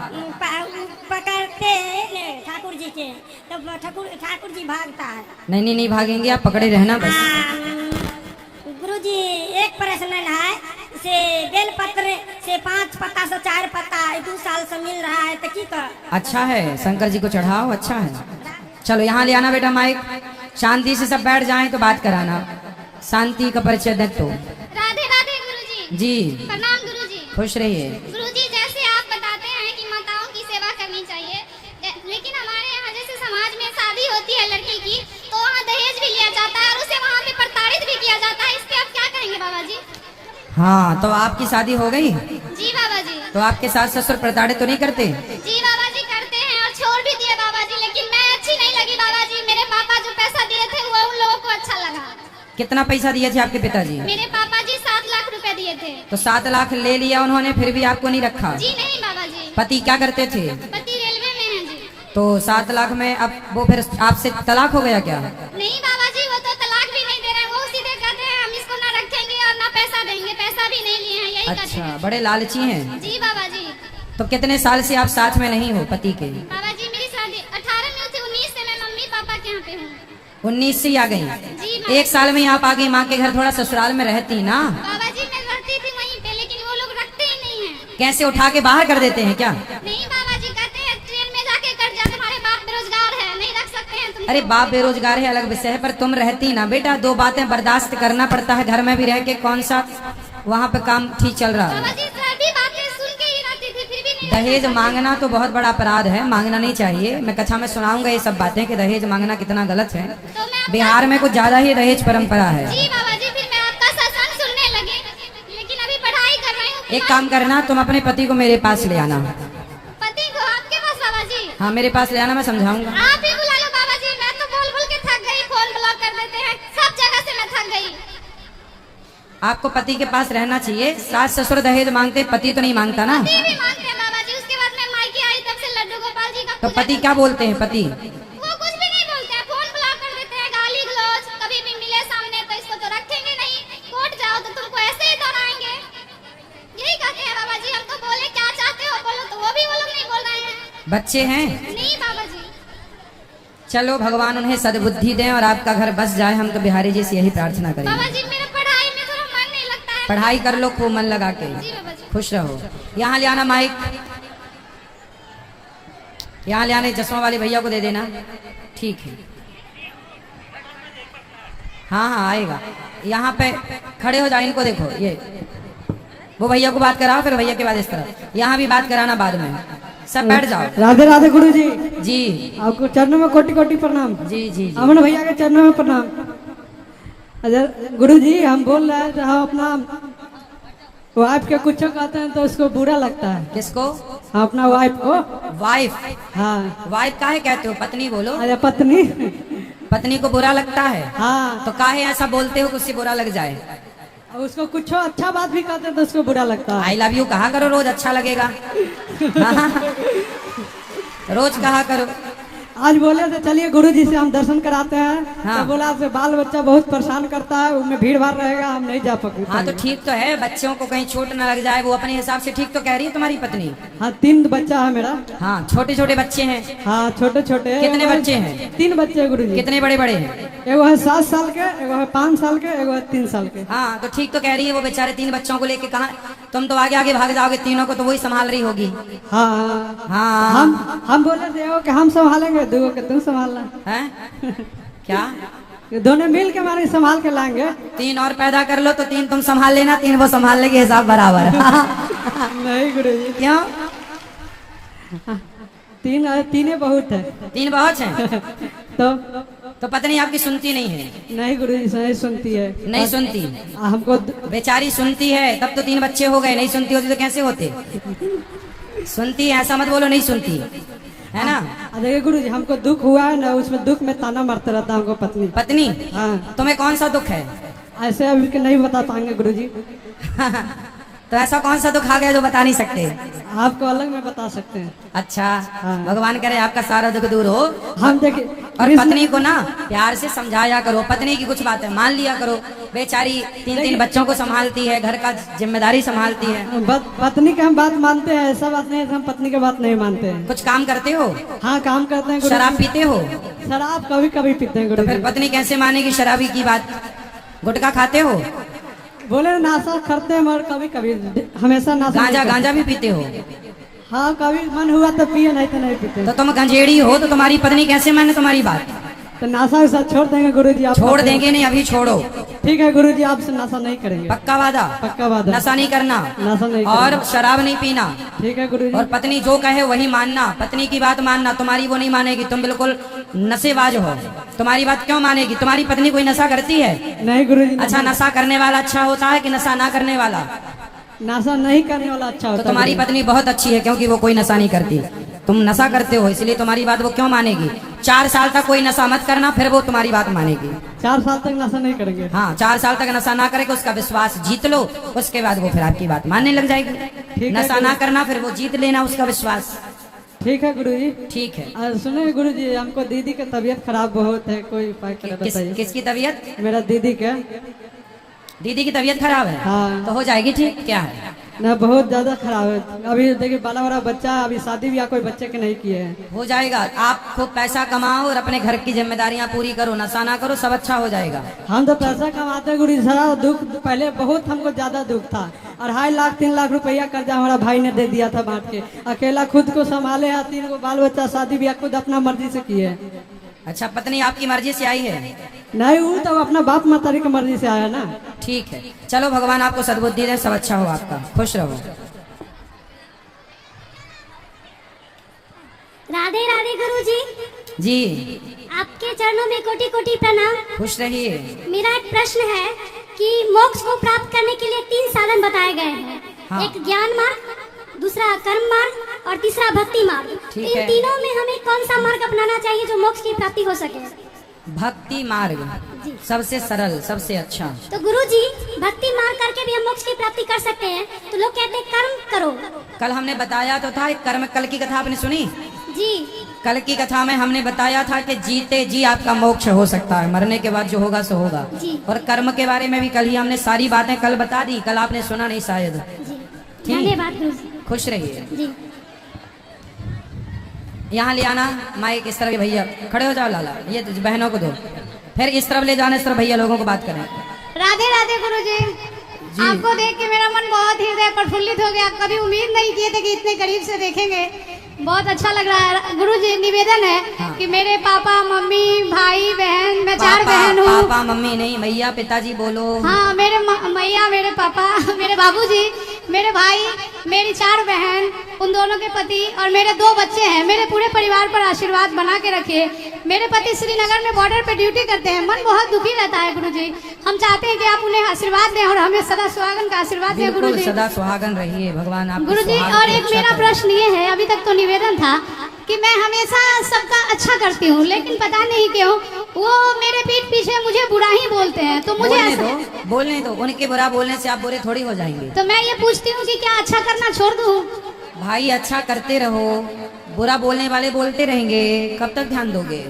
पकड़ते हैं ठाकुर जी के, तो ठाकुर जी भागता है। नहीं भागेंगे, आप पकड़े रहना बस। गुरु जी, एक प्रश्न है से बेलपत्र से 5 पत्ता से 4 पत्ता 2 साल से मिल रहा है, तो की कर? अच्छा है, शंकर जी को चढ़ाओ, अच्छा है। चलो यहाँ ले आना बेटा माइक, शांति से सब बैठ जाएं तो बात कराना। शांति का परिचय दे तो। राधे राधे गुरु जी। प्रणाम गुरु जी। खुश रहिए। गुरु जी, जैसे आप बताते हैं कि माताओं की सेवा करनी चाहिए, लेकिन हमारे यहाँ जैसे समाज में शादी होती है लड़की की, तो वहाँ दहेज भी लिया जाता है और उसे वहाँ पे प्रताड़ित भी किया जाता है। इस पे आप क्या कहेंगे बाबा जी? हाँ तो आपकी शादी हो गई? जी बाबा जी। तो आपके सास ससुर प्रताड़ित तो नहीं करते? जी बाबा जी करते हैं और छोड़ भी दिए बाबा जी, लेकिन मैं अच्छी नहीं लगी बाबा जी। मेरे पापा जो पैसा दिए थे वो उन लोगों को अच्छा लगा। कितना पैसा दिए थे आपके पिताजी? मेरे पापा जी 7 लाख रुपए दिए थे। तो 7 लाख ले लिया उन्होंने, फिर भी आपको नहीं रखा? जी नहीं बाबा जी। पति क्या करते थे? पति रेलवे में है जी। तो 7 लाख में अब वो फिर आपसे तलाक हो गया क्या? नहीं बाबा जी, वो तो तलाक भी नहीं दे रहे हैं। वो सीधे कहते हैं हम इसको ना रखेंगे और ना पैसा देंगे। पैसा भी नहीं लिए हैं, यही कहते अच्छा, हैं। बड़े लालची हैं। जी बाबा जी। तो कितने साल से आप साथ में नहीं हो पति के? बाबा जी, मेरी शादी 18 में हुई थी, 19 से मैं मम्मी पापा के यहाँ पे हूँ। 19 से ही आ गई? जी 1 साल में आप आ गई माँ के घर, थोड़ा ससुराल में रहती ना? बाबा जी, मैं रहती थी वहीं पे, लेकिन वो लोग रखते ही नहीं है। कैसे उठा के बाहर कर देते हैं क्या? नहीं बाबा जी, कहते हैं ट्रेन में जाके कट जा, तुम्हारे बाप बेरोजगार है, नहीं रख सकते हैं तुम। अरे बाप बेरोजगार है अलग विषय है, पर तुम रहती ना बेटा। 2 बातें बर्दाश्त करना पड़ता है, घर में भी रह के कौन सा वहाँ पे काम ठीक चल रहा बाबा है। जी, सभी बातें सुन के ही रहती थी, फिर भी नहीं। दहेज मांगना तो बहुत बड़ा अपराध है, मांगना नहीं चाहिए। मैं कक्षा में सुनाऊंगा ये सब बातें कि दहेज मांगना कितना गलत है। तो मैं बिहार में कुछ ज्यादा ही दहेज परंपरा है। जी बाबा जी, फिर मैं आपका सत्संग सुनने लगी, लेकिन अभी पढ़ाई कर रही हूँ। एक काम करना, तुम अपने पति को मेरे पास ले आना। पति को आपके पास बाबा जी? हाँ मेरे पास ले आना, मैं समझाऊंगा। आप ही बुला लो बाबा जी, मैं तो बोल बोल के थक गई। फोन ब्लॉक कर देते हैं, सब जगह से मैं थक गई। आपको पति के पास रहना चाहिए। सास ससुर दहेज मांगते, पति तो नहीं मांगता ना? पति भी मांगते हैं बाबा जी। उसके बाद मैं मायके आई, तब से लड्डू गोपाल जी का तो पूजा। पति क्या बोलते हैं? पति वो कुछ भी नहीं बोलते हैं, फोन ब्लॉक कर देते हैं, गाली गलौज। कभी भी मिले सामने तो इसको तो रखेंगे नहीं, कोर्ट जाओ तो तुमको ऐसे ही दोनों बच्चे हैं? नहीं बाबा जी। चलो भगवान उन्हें सद्बुद्धि दें और आपका घर बस जाए, हम तो बिहारी जी से यही प्रार्थना करेंगे। बाबा जी मेरा पढ़ाई में थोड़ा मन नहीं लगता है। पढ़ाई कर लो खूब मन लगा के, जी बाबा जी। खुश रहो। यहाँ ले आना माइक, यहाँ ले आने चश्मा वाले भैया को दे देना। ठीक है, हाँ हाँ आएगा। यहाँ पे खड़े हो जाओ, इनको देखो, ये वो भैया को बात कराओ, फिर भैया के बाद इस तरफ, यहाँ भी बात कराना बाद में। सब बैठ जाओ। राधे राधे गुरु जी। जी आपको चरणों में कोटि कोटि प्रणाम। जी जी जी। अमन भैया के चरणों में प्रणाम। अजय गुरु जी हम बोल रहे हैं तो हम अपना वाइफ के कुछ कहते हैं तो उसको बुरा लगता है। किसको? हाँ, अपना वाइफ को। वाइफ? हाँ। वाइफ काहे कहते हो? पत्नी बोलो। अरे पत्नी। पत्नी को बुरा लगता है? हाँ। तो काहे ऐसा बोलते हो कि उससे बुरा लग जाए? अब उसको कुछ अच्छा बात भी कहते हैं तो उसको बुरा लगता है। आई लव यू कहा करो रोज, अच्छा लगेगा। रोज कहा करो। आज बोले थे चलिए गुरु जी से हम दर्शन कराते हैं। हाँ। तो बोला से बाल बच्चा बहुत परेशान करता है, उनमें भीड़ भाड़ रहेगा, हम नहीं जा पाएंगे। हाँ तो ठीक तो है, बच्चों को कहीं चोट न लग जाए, वो अपने हिसाब से ठीक तो कह रही है तुम्हारी पत्नी। हाँ 3 बच्चा है मेरा। हाँ छोटे छोटे बच्चे हैं? हाँ छोटे छोटे। कितने बच्चे हैं? 3 बच्चे हैं गुरु जी। कितने बड़े बड़े हैं? एगो है 7 साल के, एगो है 5 साल के, एगो है 3 साल के। हाँ तो ठीक तो कह रही है, वो बेचारे 3 बच्चों को लेके कहा, तुम तो आगे आगे भाग जाओगे, तीनों को तो वही संभाल रही होगी। हाँ हाँ। हाँ हम बोले थे एगो कि हम संभालेंगे, 2 के तुम संभालना। हैं? क्या? दोनों मिल के हमारे संभाल के लाएंगे। 3 और पैदा कर लो तो 3 तुम संभाल लेना, 3 वो संभाल लेंगे, हिसाब बराबर। नहीं गुरु जी। क्यों? 3 बहुत है। 3 बहुत हैं? तो पत्नी आपकी सुनती नहीं है? नहीं गुरु जी नहीं सुनती है। नहीं सुनती? हमको बेचारी सुनती है तब तो 3 बच्चे हो गए, नहीं सुनती होती तो कैसे होते? सुनती है, ऐसा मत बोलो नहीं सुनती है ना। देखिए गुरु जी हमको दुख हुआ है ना, उसमें दुख में ताना मारते रहता है हमको पत्नी। पत्नी? हाँ। तुम्हें कौन सा दुख है? ऐसे अभी के नहीं बता पाएंगे गुरु जी। तो ऐसा कौन सा दुख आ गया जो बता नहीं सकते? आपको अलग में बता सकते हैं। अच्छा। हाँ। भगवान करे आपका सारा दुख दूर हो। हम देखिए और पत्नी को ना प्यार से समझाया करो, पत्नी की कुछ बातें मान लिया करो। बेचारी 3 बच्चों को संभालती है, घर का जिम्मेदारी संभालती है। पत्नी की हम बात मानते हैं, ऐसा बात नहीं है हम पत्नी की बात नहीं मानते हैं। कुछ काम करते हो? हाँ काम करते हैं गुरु जी। शराब पीते हो? शराब कभी कभी पीते हैं गुरु तो फिर जी। पत्नी कैसे मानेगी शराबी की बात? गुटखा खाते हो? बोले नाशा करते हैं मगर कभी कभी, हमेशा नाशा नहीं करते। गांजा भी पीते हो? हाँ कभी मन हुआ तो पिए, नहीं तो नहीं पीते। तो तुम गंजेड़ी हो तो तुम्हारी पत्नी कैसे माने तुम्हारी बात? तो नाशा के साथ छोड़ देंगे गुरु जी। आप छोड़ देंगे नहीं, अभी छोड़ो। ठीक है गुरु जी, आपसे नशा नहीं करेंगे। पक्का वादा? पक्का वादा। नशा नहीं करना, नशा नहीं और करेंगे। शराब नहीं पीना। ठीक है गुरु जी। और पत्नी जो कहे वही मानना, पत्नी की बात मानना, तुम्हारी वो नहीं मानेगी। तुम बिल्कुल नशेबाज हो, तुम्हारी बात क्यों मानेगी? तुम्हारी पत्नी कोई नशा करती है? नहीं गुरु जी। अच्छा, नशा करने वाला अच्छा होता है कि नशा ना करने वाला? नशा नहीं करने वाला अच्छा तो होता है। तुम्हारी पत्नी बहुत अच्छी है क्योंकि वो कोई नशा नहीं करती। तुम नशा करते हो इसलिए तुम्हारी बात वो क्यों मानेगी? 4 साल तक कोई नशा मत करना, फिर वो तुम्हारी बात मानेगी। 4 साल तक नशा नहीं करेंगे। हाँ 4 साल तक नशा ना करेगा, उसका विश्वास जीत लो, उसके बाद वो फिर आपकी बात मानने लग जाएगी। नशा ना करना, फिर वो जीत लेना उसका विश्वास। ठीक है गुरु जी। ठीक है। सुने गुरु जी, हमको दीदी की तबीयत खराब बहुत है, कोई उपाय करे बताइए। किसकी तबीयत? मेरा दीदी के। दीदी की तबीयत खराब है? हाँ। तो हो जाएगी ठीक। क्या है? ना बहुत ज्यादा खराब है। अभी देखिए बाला वाला बच्चा, अभी शादी भी कोई बच्चे के नहीं किए हैं। हो जाएगा। आप खूब पैसा कमाओ और अपने घर की जिम्मेदारियां पूरी करो, नशा ना करो, सब अच्छा हो जाएगा। हम तो पैसा कमाते हैं गुरु जी, सारा दुख पहले बहुत हमको ज्यादा दुख था। 2.5 लाख 3 लाख रुपया कर्जा हमारा भाई ने दे दिया था बांट के। अकेला खुद को संभाले है, 3 गो बाल बच्चा, शादी भी खुद अपना मर्जी से किए। अच्छा, पत्नी आपकी मर्जी से आई है? नहीं, वो तो अपना बाप मातारी की मर्जी से आया ना। ठीक है, चलो भगवान आपको सद्बुद्धि दे, सब अच्छा हो आपका, खुश रहो। राधे राधे गुरु जी। जी आपके चरणों में कोटि कोटि प्रणाम। खुश रहिए। मेरा एक प्रश्न है कि मोक्ष को प्राप्त करने के लिए 3 साधन बताए गए हैं। हाँ। एक ज्ञान मार्ग, दूसरा कर्म मार्ग और तीसरा भक्ति मार्ग। ठीक इन है। तीनों में हमें कौन सा मार्ग अपनाना चाहिए जो मोक्ष की प्राप्ति हो सके? भक्ति मार्ग सबसे सरल, सबसे अच्छा। तो गुरु जी, भक्ति मार्ग करके भी हम मोक्ष की प्राप्ति कर सकते हैं, तो लोग कहते हैं कर्म करो। कल हमने बताया तो था, एक कर्म, कल की कथा आपने सुनी? जी। कल की कथा में हमने बताया था कि जीते जी आपका मोक्ष हो सकता है, मरने के बाद जो होगा सो होगा। जी। और कर्म के बारे में भी कल ही हमने सारी बातें कल बता दी, कल आपने सुना नहीं शायद। जी, धन्यवाद गुरु जी। खुश रहिए। जी। यहाँ ले आना माइक इस तरह के भैया खड़े हो जाओ लाला, ये बहनों को दो, फिर इस तरफ ले जाना, इस तरफ भैया लोगों को बात करें। राधे राधे गुरुजी। आपको देख के मेरा मन बहुत हृदय प्रफुल्लित हो गया। कभी उम्मीद नहीं किए थे कि इतने करीब से देखेंगे। बहुत अच्छा लग रहा है गुरुजी। निवेदन है कि मेरे पापा मम्मी भाई बहन, मैं 4 बहन हूँ। पापा मम्मी नहीं, भैया पिताजी बोलो। हाँ, मेरे मैया, मेरे पापा, मेरे बाबूजी, मेरे भाई, मेरी 4 बहन, उन दोनों के पति और मेरे 2 बच्चे हैं। मेरे पूरे परिवार पर आशीर्वाद बना के रखिए। मेरे पति श्रीनगर में बॉर्डर पे ड्यूटी करते हैं। मन बहुत दुखी रहता है गुरुजी। हम चाहते हैं कि आप उन्हें आशीर्वाद दें और हमें सदा सुहागन का आशीर्वाद दें गुरुजी। सदा सुहागन रहिए भगवान आप गुरुजी। और एक मेरा प्रश्न ये है, अभी तक तो निवेदन था कि मैं हमेशा सबका अच्छा करती हूँ, लेकिन पता नहीं क्यों वो मेरे पीठ पीछे मुझे बुरा ही बोलते हैं। तो मुझे बोलने दो, उनके बुरा बोलने से आप बुरे थोड़ी हो जाएंगे। तो मैं ये पूछती हूँ कि क्या अच्छा करना छोड़ दूँ? भाई अच्छा करते रहो, बुरा बोलने वाले बोलते रहेंगे, कब तक ध्यान दोगे?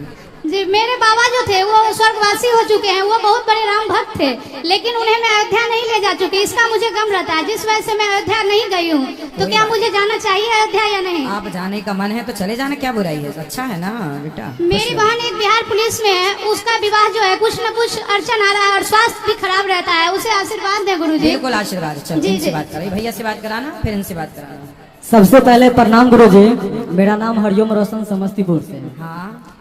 जी, मेरे बाबा जो थे वो स्वर्गवासी हो चुके हैं। वो बहुत बड़े राम भक्त थे, लेकिन उन्हें मैं अयोध्या नहीं ले जा चुकी। इसका मुझे गम रहता है, जिस वजह से मैं अयोध्या नहीं गई हूँ। तो क्या मुझे जाना चाहिए अयोध्या या नहीं? आप जाने का मन है तो चले जाना, क्या बुराई है, अच्छा है ना बेटा। मेरी बहन एक बिहार पुलिस में है, उसका विवाह जो है कुछ न कुछ अड़चन आ रहा है और स्वास्थ्य भी खराब रहता है। उसे आशीर्वाद दें गुरुजी। बिल्कुल आशीर्वाद। चलो जी, इनसे जी। बात करें, भैया से बात कराना, फिर इनसे बात कराना। सबसे पहले प्रणाम गुरुजी। मेरा नाम हरिओम रोशन समस्तीपुर से है। हाँ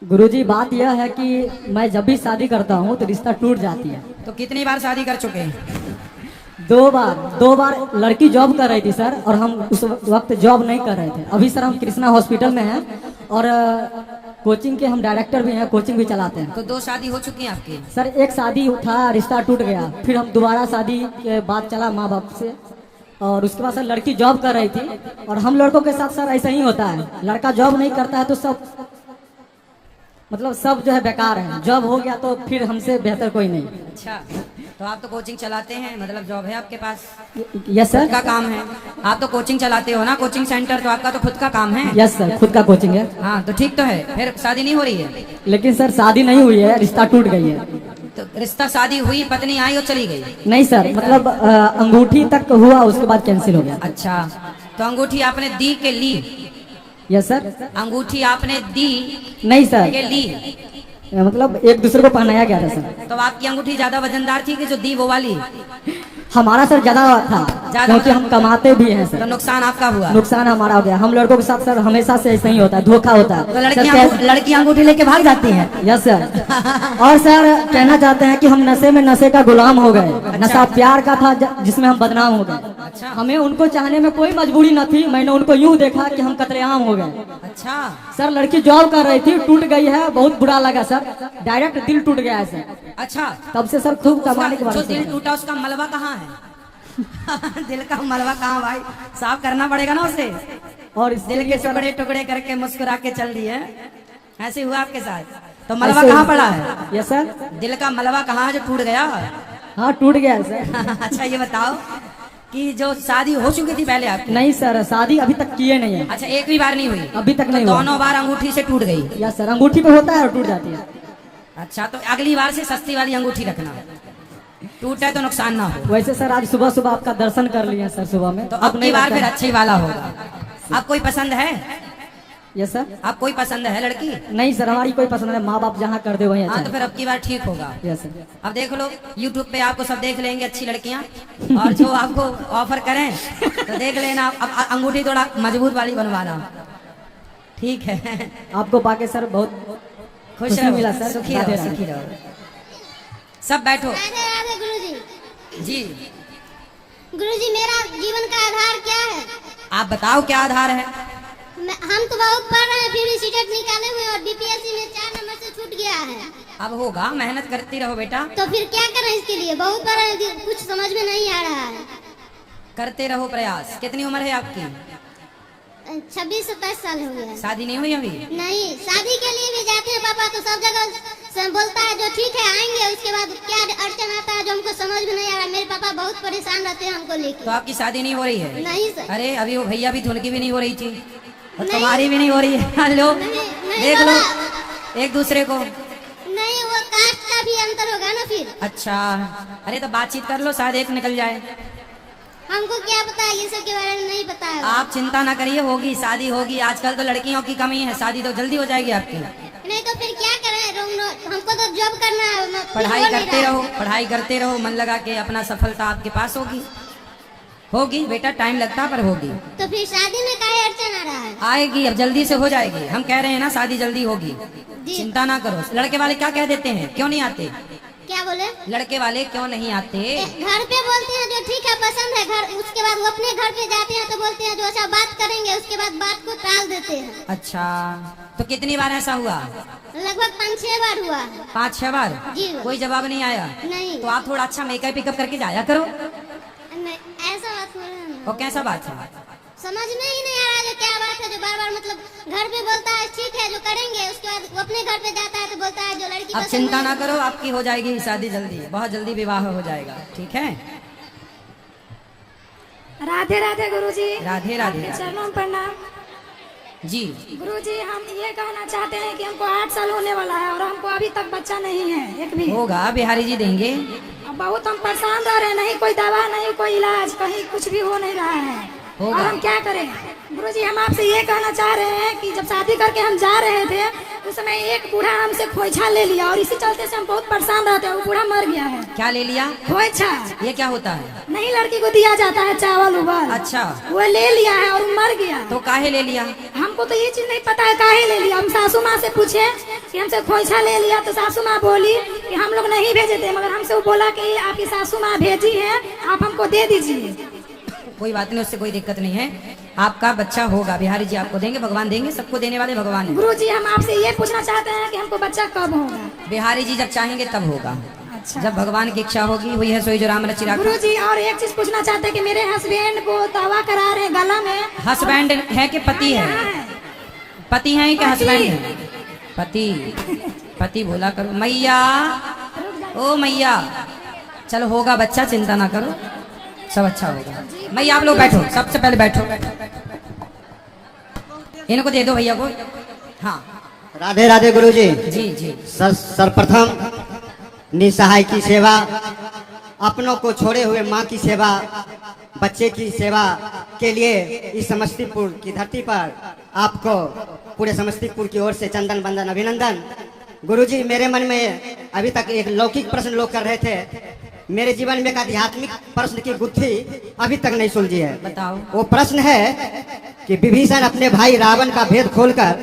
गुरुजी, बात यह है कि मैं जब भी शादी करता हूँ तो रिश्ता टूट जाती है। तो कितनी बार शादी कर चुके हैं? 2 बार लड़की जॉब कर रही थी सर, और हम उस वक्त जॉब नहीं कर रहे थे। अभी सर हम कृष्णा हॉस्पिटल में हैं और कोचिंग के हम डायरेक्टर भी हैं, कोचिंग भी चलाते हैं। तो 2 शादी हो चुकी है आपकी? सर एक शादी था, रिश्ता टूट गया। फिर हम दोबारा शादी के बात चला माँ बाप से, और उसके बाद सर लड़की जॉब कर रही थी। और हम लड़कों के साथ सर ऐसा ही होता है, लड़का जॉब नहीं करता है तो सब मतलब सब जो है बेकार है। जॉब हो गया तो फिर हमसे बेहतर कोई नहीं। अच्छा, तो आप तो कोचिंग चलाते हैं, मतलब जॉब है आपके पास? यस खुद सर। का काम है? आप तो कोचिंग चलाते हो ना, कोचिंग सेंटर, तो आपका तो खुद का काम है। यस सर, खुद का कोचिंग है। हाँ तो ठीक तो है। फिर शादी नहीं हो रही है? लेकिन सर शादी नहीं हुई है, रिश्ता टूट गई है। तो रिश्ता शादी हुई, पत्नी आई और चली गई? नहीं सर, मतलब अंगूठी तक हुआ, उसके बाद कैंसिल हो गया। अच्छा, तो अंगूठी आपने दी के ली? Yes sir. अंगूठी आपने दी नहीं सर, के ली? मतलब एक दूसरे को पहनाया गया था सर। तो आपकी अंगूठी ज्यादा वजनदार थी कि जो दी वो वाली? हमारा सर ज्यादा था, क्योंकि हम कमाते भी हैं तो सर। नुकसान आपका हुआ? नुकसान हमारा हो गया। हम लड़कों के साथ सर हमेशा से ऐसा ही होता है, धोखा होता है। तो लड़की अंगूठी लेके भाग जाती हैं? Yes sir. और सर कहना चाहते हैं कि हम नशे का गुलाम हो गए। नशा प्यार का था जिसमें हम बदनाम हो गए। अच्छा। हमें उनको चाहने में कोई मजबूरी न थी। मैंने उनको यूं देखा कि हम कतलेआम हो गए। अच्छा सर लड़की जॉब कर रही थी, टूट गई है, बहुत बुरा लगा सर। डायरेक्ट दिल टूट गया है सर। अच्छा, तब से सर खूब कमाने के बाद जो दिल टूटा उसका मलबा कहाँ है? दिल का मलबा कहाँ भाई? साफ करना पड़ेगा ना उसे। और इस दिल के टुकड़े टुकड़े करके मुस्कुरा के चल दिए, ऐसे हुआ आपके साथ? तो मलबा कहाँ पड़ा है? Yes sir. दिल का मलबा कहाँ है जो टूट गया? हाँ टूट गया है सर। अच्छा ये बताओ कि जो शादी हो चुकी थी पहले आपकी? नहीं सर, शादी अभी तक किए नहीं है। अच्छा, एक भी बार नहीं हुई? अभी तक नहीं तो हुआ। दोनों बार अंगूठी से टूट गई? यस सर, अंगूठी पे होता है और टूट जाती है। अच्छा, तो अगली बार से सस्ती वाली अंगूठी रखना, टूटे तो नुकसान ना हो। वैसे सर आज सुबह सुबह आपका दर्शन कर लिए सर सुबह में, तो अब की बार फिर अच्छी वाला होगा। आप कोई पसंद है? Yes sir. आप कोई पसंद है लड़की? नहीं सर, हमारी कोई पसंद है, माँ बाप जहाँ कर दे वहीं हाँ अच्छा तो फिर अब की बार ठीक होगा। है। Yes sir. अब देख लो YouTube पे आपको सब देख लेंगे अच्छी लड़कियां, और जो आपको ऑफर करें तो देख लेना। अब अंगूठी थोड़ा मजबूत वाली बनवाना, ठीक है? आपको पाके सर बहुत खुश खुशी रहो, मिला सर। सुखी राधे रहो, राधे। सुखी रहो। सब बैठो। राधे राधे गुरुजी। जी गुरुजी, मेरा जीवन का आधार क्या है? आप बताओ क्या आधार है? हम तो बहुत पढ़ रहे हैं, फिर भी सीटेट निकाले हुए और बीपीएससी में 4 नंबर से छूट गया है। अब होगा, मेहनत करती रहो बेटा। तो फिर क्या करें इसके लिए? बहुत पढ़ रहे हैं, कुछ समझ में नहीं आ रहा है। करते रहो प्रयास। कितनी उम्र है आपकी? 26-27 साल हो गया। शादी नहीं हुई अभी? नहीं, शादी के लिए भी जाते हैं पापा तो सब जगह से बोलता है जो ठीक है आएंगे, उसके बाद क्या अड़चन आता है जो हमको समझ में नहीं आ रहा। मेरे पापा बहुत परेशान रहते हैं हमको लेकर। तो आपकी शादी नहीं हो रही है? नहीं सर। अरे अभी वो भैया भी उनकी भी नहीं हो रही थी, और नहीं। तुम्हारी भी नहीं हो रही है। लो नहीं देख लो बाबा। एक दूसरे को। नहीं, वो कास्ट का भी अंतर होगा ना फिर। अच्छा, अरे तो बातचीत कर लो, शायद एक निकल जाए। हमको क्या पता है, ये सब के बारे में नहीं पता है। आप चिंता ना करिए, होगी शादी होगी। आजकल तो लड़कियों की कमी है, शादी तो जल्दी हो जाएगी आपकी। नहीं तो फिर क्या करें, हमको तो जॉब करना है। पढ़ाई करते रहो, पढ़ाई करते रहो, मन लगा के अपना सफलता आपके पास होगी। होगी बेटा, टाइम लगता पर होगी। तो फिर शादी में काहे अड़चन आ रहा है? आएगी, अब जल्दी से हो जाएगी। हम कह रहे हैं ना शादी जल्दी होगी, जी। चिंता ना करो। लड़के वाले क्या कह देते हैं, क्यों नहीं आते? क्या बोले? लड़के वाले क्यों नहीं आते? घर पे बोलते हैं जो ठीक है पसंद है, घर उसके बाद वो अपने घर पे जाते हैं तो बोलते हैं जो अच्छा बात करेंगे, उसके बाद बात को टाल देते हैं। अच्छा, तो कितनी बार ऐसा हुआ? लगभग 5-6 बार हुआ है। 5-6 बार? जी। कोई जवाब नहीं आया? नहीं। तो आप थोड़ा अच्छा मेकअप पिकअप करके जाया करो। नहीं, ऐसा बात नहीं है। और कैसा बात है? समझ में ही नहीं आ रहा जो क्या बात है, जो बार बार मतलब घर पे बोलता है ठीक है जो करेंगे, उसके बाद वो अपने घर पे जाता है तो बोलता है जो लड़की अब पसंद चिंता है। ना करो, आपकी हो जाएगी शादी जल्दी, बहुत जल्दी विवाह हो जाएगा। ठीक है, राधे राधे गुरुजी। राधे राधे। आपके चरणों में प्रणाम। जी गुरुजी, हम ये कहना चाहते हैं कि हमको 8 साल होने वाला है और हमको अभी तक बच्चा नहीं है एक भी। होगा, बिहारी जी देंगे। अब बहुत हम परेशान रह रहे हैं, नहीं कोई दवा नहीं कोई इलाज, कहीं कुछ भी हो नहीं रहा है। होगा। और हम क्या करें गुरुजी? हम आपसे ये कहना चाह रहे हैं कि जब शादी करके हम जा रहे थे उस समय एक बूढ़ा हमसे खोइछा ले लिया और इसी चलते से हम बहुत परेशान रहते हैं। वो बूढ़ा मर गया है। क्या ले लिया? खोइछा। ये क्या होता है? नहीं, लड़की को दिया जाता है चावल उबल। अच्छा। वो ले लिया है और मर गया। तो काहे ले लिया? हमको तो ये चीज नहीं पता है काहे ले लिया। हम सासू माँ से पूछे कि हमसे खोइछा ले लिया तो सासू माँ बोली कि हम लोग नहीं भेजे थे, मगर हमसे वो बोला कि आपकी सासू माँ भेजी है, आप हमको दे दीजिए। कोई बात नहीं, उससे कोई दिक्कत नहीं है। आपका बच्चा होगा, बिहारी जी आपको देंगे, भगवान देंगे, सबको देने वाले भगवान है। गुरुजी, हम आपसे ये पूछना चाहते हैं कि हमको बच्चा कब होगा? बिहारी जी जब चाहेंगे तब होगा। अच्छा। जब भगवान की इच्छा होगी, हुई है सोई जो राम रचि राखा। गुरुजी, और एक चीज पूछना चाहते हैं कि मेरे हस्बैंड को दवा करा रहे हैं गला में। हस्बैंड है कि पति है? पति है कि हस्बैंड है? पति। पति बोला करो। मैया, ओ मैया, चलो होगा बच्चा, चिंता ना करो, सब अच्छा होगा। मैया आप लोग बैठो, सबसे पहले बैठो। इनको दे दो भैया को। हाँ राधे राधे गुरुजी। जी जी। सर्वप्रथम निसहाय की सेवा, अपनों को छोड़े हुए माँ की सेवा, बच्चे की सेवा के लिए इस समस्तीपुर की धरती पर आपको पूरे समस्तीपुर की ओर से चंदन बंदन अभिनंदन। गुरुजी, मेरे मन में अभी तक एक लौकिक प्रश्न लोग कर रहे थे, मेरे जीवन में एक आध्यात्मिक प्रश्न की गुत्थी अभी तक नहीं सुलझी है। बताओ। वो प्रश्न है कि विभीषण अपने भाई रावण का भेद खोलकर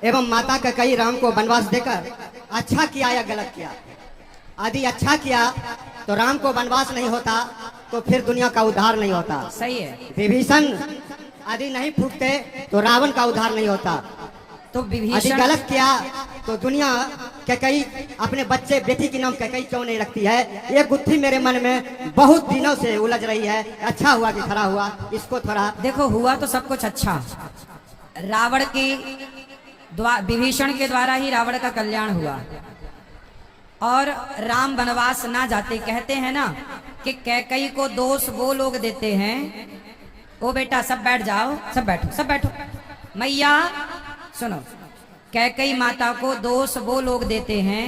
एवं माता कैकेयी राम को वनवास देकर अच्छा किया या गलत किया? यदि अच्छा किया तो राम को वनवास नहीं होता, तो फिर दुनिया का उद्धार नहीं होता। सही है। विभीषण यदि नहीं फूटते तो रावण का उद्धार नहीं होता। तो यदि विभीषण गलत किया तो दुनिया कैकेयी अपने बच्चे बेटी की नाम कैकेयी क्यों नहीं रखती है? ये गुत्थी मेरे मन में बहुत दिनों से उलझ रही है। अच्छा हुआ कि खरा हुआ, इसको थोड़ा देखो। हुआ तो सब कुछ अच्छा, रावण के विभीषण के द्वारा ही रावण का कल्याण हुआ और राम वनवास ना जाते। कहते हैं ना कि कैकेयी को दोष वो लोग देते हैं। ओ बेटा सब बैठ जाओ, सब बैठो, सब बैठो। मैया सुनो, कैकेयी माता को दोष वो लोग देते हैं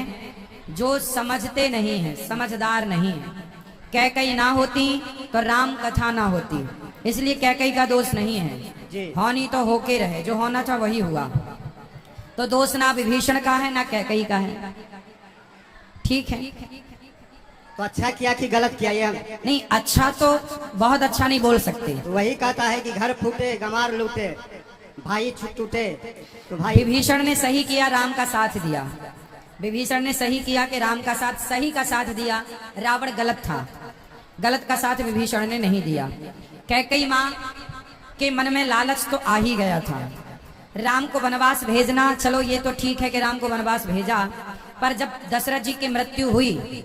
जो समझते नहीं हैं, समझदार नहीं है। कैकेयी ना होती तो राम कथा ना होती, इसलिए कैकेयी का दोष नहीं है। होनी तो होके रहे, जो होना था वही हुआ। तो दोष ना विभीषण का है ना कैकेयी का है। ठीक है, तो अच्छा किया कि गलत किया? ये नहीं, अच्छा तो बहुत अच्छा नहीं बोल सकते। तो वही कहता है कि घर फूटे गमार लूटे, भाई छूट टूटे। तो भाई विभीषण ने सही किया, राम का साथ दिया। विभीषण ने सही किया कि राम का साथ, सही का साथ दिया। रावण गलत था, गलत का साथ विभीषण ने नहीं दिया। कैकेयी माँ के मन में लालच तो आ ही गया था। राम को वनवास भेजना, चलो ये तो ठीक है कि राम को वनवास भेजा, पर जब दशरथ जी की मृत्यु हुई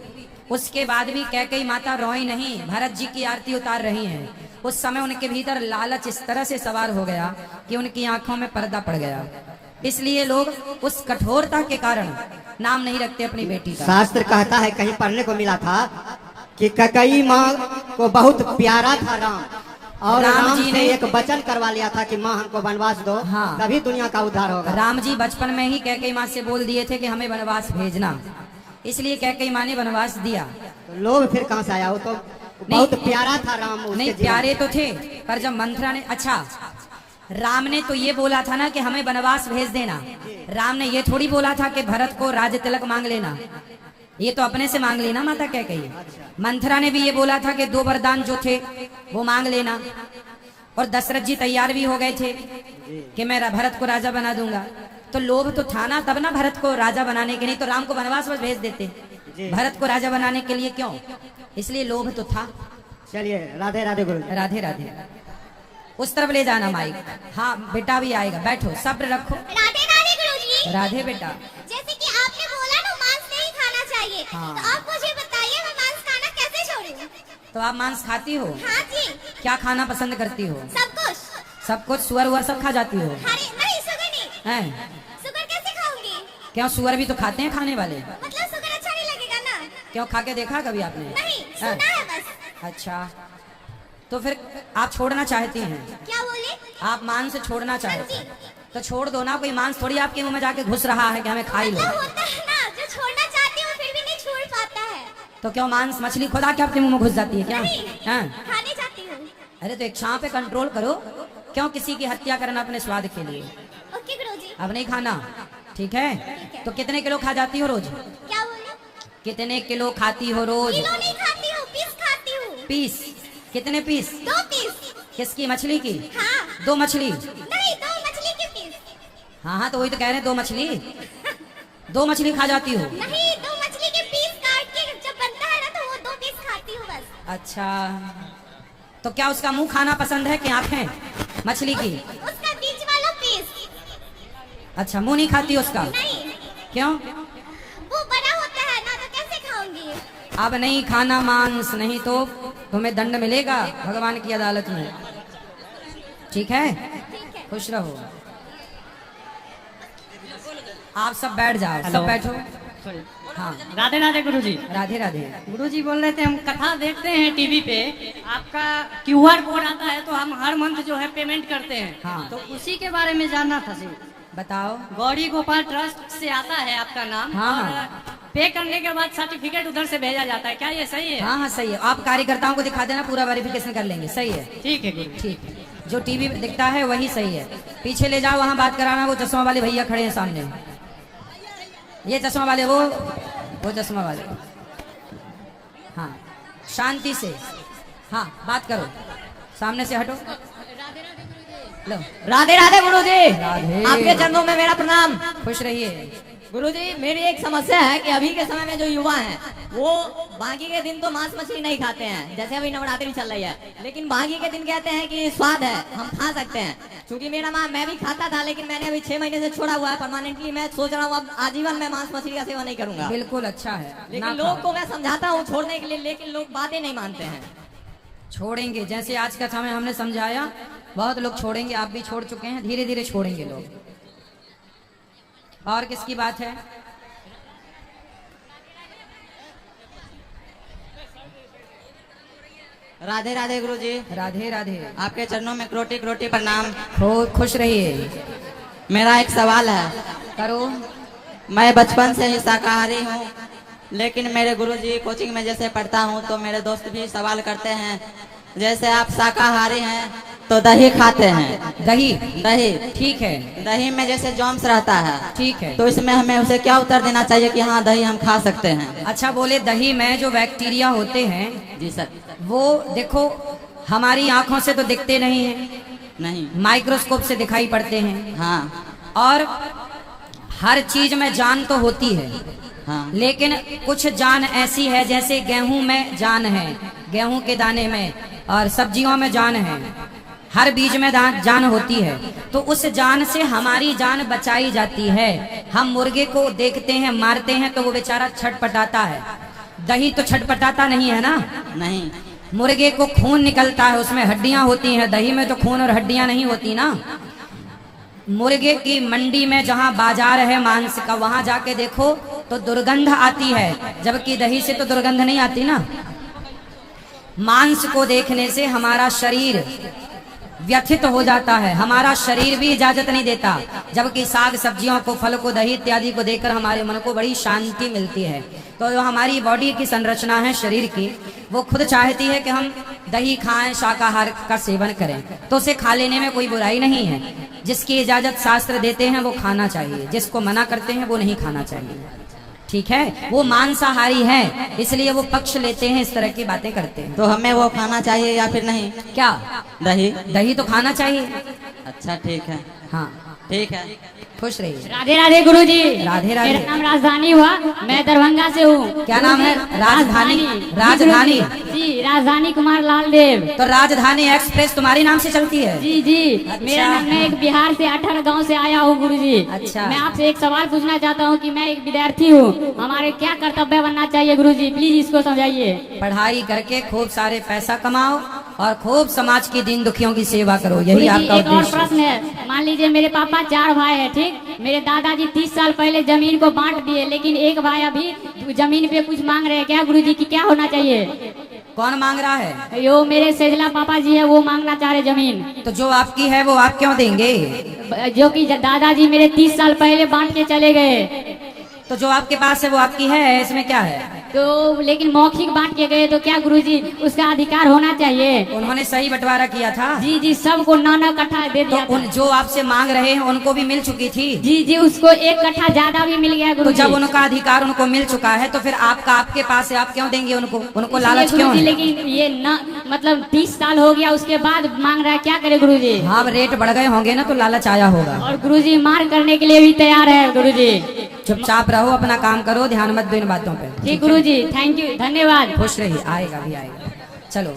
उसके बाद भी कैकेयी माता रोई नहीं, भरत जी की आरती उतार रही हैं। उस समय उनके भीतर लालच इस तरह से सवार हो गया कि उनकी आंखों में पर्दा पड़ गया। इसलिए लोग उस कठोरता के कारण नाम नहीं रखते अपनी बेटी का। शास्त्र कहता है, कहीं पढ़ने को मिला था कि कैकेयी माँ को बहुत प्यारा था राम, और राम जी ने एक वचन करवा लिया था कि माँ हमको वनवास दो। हाँ। तभी दुनिया का उद्धार होगा। राम जी बचपन में ही कैकेयी माँ से बोल दिए थे कि हमें वनवास भेजना, इसलिए कैकेयी माँ ने वनवास दिया। तो लोभ फिर कहाँ से आया? वो तो बहुत प्यारा था राम उसके नहीं जीवन। प्यारे तो थे, पर जब मंथरा ने, अच्छा राम ने तो ये बोला था ना कि हमें वनवास भेज देना, राम ने ये थोड़ी बोला था कि भरत को राज तिलक मांग लेना, ये तो अपने से मांग लेना माता कह कही। मंथरा ने भी ये बोला था कि 2 वरदान जो थे वो मांग लेना, और दशरथ जी तैयार भी हो गए थे कि मैं भरत को राजा बना दूंगा। तो लोभ तो था ना तब ना भरत को राजा बनाने के, नहीं तो राम को वनवास बस भेज देते, भरत को राजा बनाने के लिए क्यों, इसलिए लोभ तो था। चलिए राधे राधे गुरु। राधे राधे, उस तरफ ले जाना माइक। हाँ बेटा भी आएगा, बैठो सब्र रखो। राधे राधे गुरुजी। राधे बेटा। जैसे कि आपने बोला ना मांस नहीं खाना चाहिए, हाँ। तो आप मुझे बताइए मैं मांस खाना कैसे छोड़ूं? तो आप मांस खाती हो? हाँ जी। क्या खाना पसंद करती हो? सब कुछ। सब कुछ? सुअर वुअर सब खा जाती हो? अरे नहीं, सुगर नहीं। हैं? सुगर कैसे खाऊंगी? क्यों, सुअर भी तो खाते हैं खाने वाले। मतलब सुगर अच्छा नहीं लगेगा ना? क्यों, खा के देखा कभी आपने? नहीं, हैं? सुना है बस। अच्छा, तो फिर आप छोड़ना चाहती हैं? क्या बोले? आप मांस छोड़ना चाहती हाँ हैं, तो छोड़ दो ना, कोई मांस थोड़ी आपके मुंह में जाके घुस रहा है कि हमें खा ही लो। मतलब होता है ना, जो छोड़ना चाहती हूँ फिर भी नहीं छोड़ पाता है। तो क्यों, मांस मछली खुदा के आपके मुंह में घुस जाती है क्या? नहीं, हैं? खाने जाती हूँ। अरे तो एक शाम पे कंट्रोल करो, क्यों किसी की हत्या करना अपने स्वाद के लिए? ओके गुरुजी। अब नहीं खाना, ठीक है? तो कितने किलो खा जाती हो रोज? क्या बोले? कितने किलो खाती हो रोज? किलो नहीं खाती हूँ, पीस खाती हूँ। पीस? कितने पीस? 2 पीस। किसकी, मछली की? हाँ। 2 मछली? नहीं, 2 मछली के पीस। हाँ हाँ, तो वही तो कह रहे हैं, 2 मछली। 2 मछली खा जाती हो? नहीं, 2 मछली के पीस काट के जब बनता है ना तो वो 2 पीस खाती हूँ बस। अच्छा, तो क्या उसका मुंह खाना पसंद है कि आंखें मछली की? उसका बीच वाला पीस। अच्छा, मुंह नहीं खाती उसका? नहीं, क्यों? वो बड़ा होता है ना, तो कैसे खाऊंगी? अब नहीं खाना मांस, नहीं तो तुम्हें दंड मिलेगा भगवान की अदालत में, ठीक है? ठीक है। खुश रहो। आप सब बैठ जाओ, हेलो। सब बैठो। हाँ, राधे राधे गुरुजी। राधे राधे। गुरुजी बोल रहे थे हम कथा देखते हैं टीवी पे, आपका QR कोड आता है तो हम हर मंथ जो है पेमेंट करते हैं। हाँ। तो उसी के बारे में जानना था जी। बताओ। गौरी गोपाल ट्रस्ट से आता है आपका नाम, हाँ। और पे करने के बाद सर्टिफिकेट उधर से भेजा जाता है, क्या ये सही है? हाँ हाँ सही है, आप कार्यकर्ताओं को दिखा देना, पूरा वेरिफिकेशन कर लेंगे। सही है, ठीक है गुरु। ठीक है, जो टीवी पे दिखता है वही सही है। पीछे ले जाओ, वहाँ बात कराना, वो चश्मा वाले भैया खड़े हैं सामने, ये चश्मा वाले, वो चश्मा वाले। हाँ, शांति से, हाँ बात करो, सामने से हटो। लो, राधे राधे गुरुजी। राधे। आपके चरणों में मेरा प्रणाम। खुश रहिए। गुरुजी, मेरी एक समस्या है कि अभी के समय में जो युवा हैं वो बाकी के दिन तो मांस मछली नहीं खाते हैं, जैसे अभी नवरात्रि चल रही है, लेकिन बाकी के दिन कहते हैं कि स्वाद है, हम खा सकते हैं। क्योंकि मेरा मैं भी खाता था, लेकिन मैंने अभी 6 महीने से छोड़ा हुआ है परमानेंटली। मैं सोच रहा हूँ अब आजीवन में मांस मछली का सेवन नहीं करूंगा। बिल्कुल अच्छा है, लेकिन ना लोग खाओ। को मैं समझाता हूँ छोड़ने के लिए, लेकिन लोग बातें नहीं मानते हैं। छोड़ेंगे, जैसे आज का समय हमने समझाया, बहुत लोग छोड़ेंगे, आप भी छोड़ चुके हैं, धीरे धीरे छोड़ेंगे लोग। और किसकी बात है? राधे राधे गुरुजी। राधे राधे। आपके चरणों में करोटी करोटी प्रणाम। खुश रहिए। मेरा एक सवाल है। करो। मैं बचपन से ही शाकाहारी हूँ, लेकिन मेरे गुरुजी कोचिंग में जैसे पढ़ता हूँ तो मेरे दोस्त भी सवाल करते हैं, जैसे आप शाकाहारी हैं तो दही खाते हैं। दही? दही ठीक है। दही में जैसे जॉम्स रहता है, ठीक है, तो इसमें हमें उसे क्या उत्तर देना चाहिए कि हाँ दही हम खा सकते हैं? अच्छा बोले, दही में जो बैक्टीरिया होते हैं, जी सर। वो देखो हमारी आंखों से तो दिखते नहीं हैं, नहीं, माइक्रोस्कोप से दिखाई पड़ते हैं। हाँ और हर चीज में जान तो होती है, हाँ, लेकिन कुछ जान ऐसी है, जैसे गेहूं में जान है, गेहूं के दाने में, और सब्जियों में जान है, हर बीज में जान होती है, तो उस जान से हमारी जान बचाई जाती है। हम मुर्गे को देखते हैं, मारते हैं तो वो बेचारा छटपटाता है, दही तो छटपटाता नहीं है ना। नहीं, मुर्गे को खून निकलता है, उसमें हड्डियां होती हैं, दही में तो खून और हड्डियां नहीं होती ना। मुर्गे की मंडी में जहां बाजार है मांस का, वहां जाके देखो तो दुर्गंध आती है, जबकि दही से तो दुर्गंध नहीं आती ना। मांस को देखने से हमारा शरीर व्यथित हो जाता है, हमारा शरीर भी इजाजत नहीं देता, जबकि साग सब्जियों को, फल को, दही इत्यादि को देखकर हमारे मन को बड़ी शांति मिलती है। तो जो हमारी बॉडी की संरचना है शरीर की, वो खुद चाहती है कि हम दही खाएं, शाकाहार का सेवन करें, तो उसे खा लेने में कोई बुराई नहीं है। जिसकी इजाजत शास्त्र देते हैं वो खाना चाहिए, जिसको मना करते हैं वो नहीं खाना चाहिए। ठीक है, वो मांसाहारी है इसलिए वो पक्ष लेते हैं, इस तरह की बातें करते हैं। तो हमें वो खाना चाहिए या फिर नहीं? क्या दही? दही तो खाना चाहिए। अच्छा ठीक है, हाँ ठीक है। खुश रहिए। राधे राधे गुरुजी। राधे राधे। मेरा नाम राजधानी हुआ, मैं दरभंगा से हूँ। क्या नाम है? राजधानी। राजधानी जी, राजधानी कुमार लाल देव। तो राजधानी एक्सप्रेस तुम्हारे नाम से चलती है? जी जी। मेरा नाम, मैं एक बिहार से 18 गांव से आया हूँ गुरुजी। अच्छा। मैं आपसे एक सवाल पूछना चाहता हूँ कि मैं एक विद्यार्थी हूँ, हमारे क्या कर्तव्य बनना चाहिए गुरुजी, प्लीज इसको समझाइए। पढ़ाई करके खूब सारे पैसा कमाओ और खूब समाज की दीन दुखियों की सेवा करो, यही आपका एक और उद्देश्य है। प्रश्न है, मान लीजिए मेरे पापा 4 भाई है, ठीक, मेरे दादाजी 30 साल पहले जमीन को बांट दिए, लेकिन एक भाई अभी जमीन पे कुछ मांग रहे हैं, क्या गुरुजी की क्या होना चाहिए? कौन मांग रहा है? यो मेरे सेजला पापा जी है, वो मांगना चाह रहे जमीन। तो जो आपकी है वो आप क्यों देंगे? जो कि दादाजी मेरे 30 साल पहले बांट के चले गए। तो जो आपके पास है वो आपकी है, इसमें क्या है? तो लेकिन मौखिक बांट के गए, तो क्या गुरुजी उसका अधिकार होना चाहिए? उन्होंने सही बंटवारा किया था। जी जी, सबको 9 कट्ठा दे तो दिया था। जो आपसे मांग रहे हैं उनको भी मिल चुकी थी। जी जी, उसको 1 कट्ठा ज्यादा भी मिल गया तो गुरुजी। जब उनका अधिकार उनको मिल चुका है तो फिर आपका आपके पास है, आप क्यों देंगे उनको? उनको इसलिए लालच क्यों गुरुजी, है? लेकिन ये न मतलब 30 साल हो गया उसके बाद मांग रहा है, क्या करे गुरुजी? हाँ, अब रेट बढ़ गए होंगे ना तो लालच आया होगा। और गुरुजी मार करने के लिए भी तैयार है गुरुजी। चुपचाप रहो, अपना काम करो, ध्यान मत दो इन बातों पे। ठीक गुरुजी, थैंक यू, धन्यवाद। खुश रहिए, आएगा भी आएगा। चलो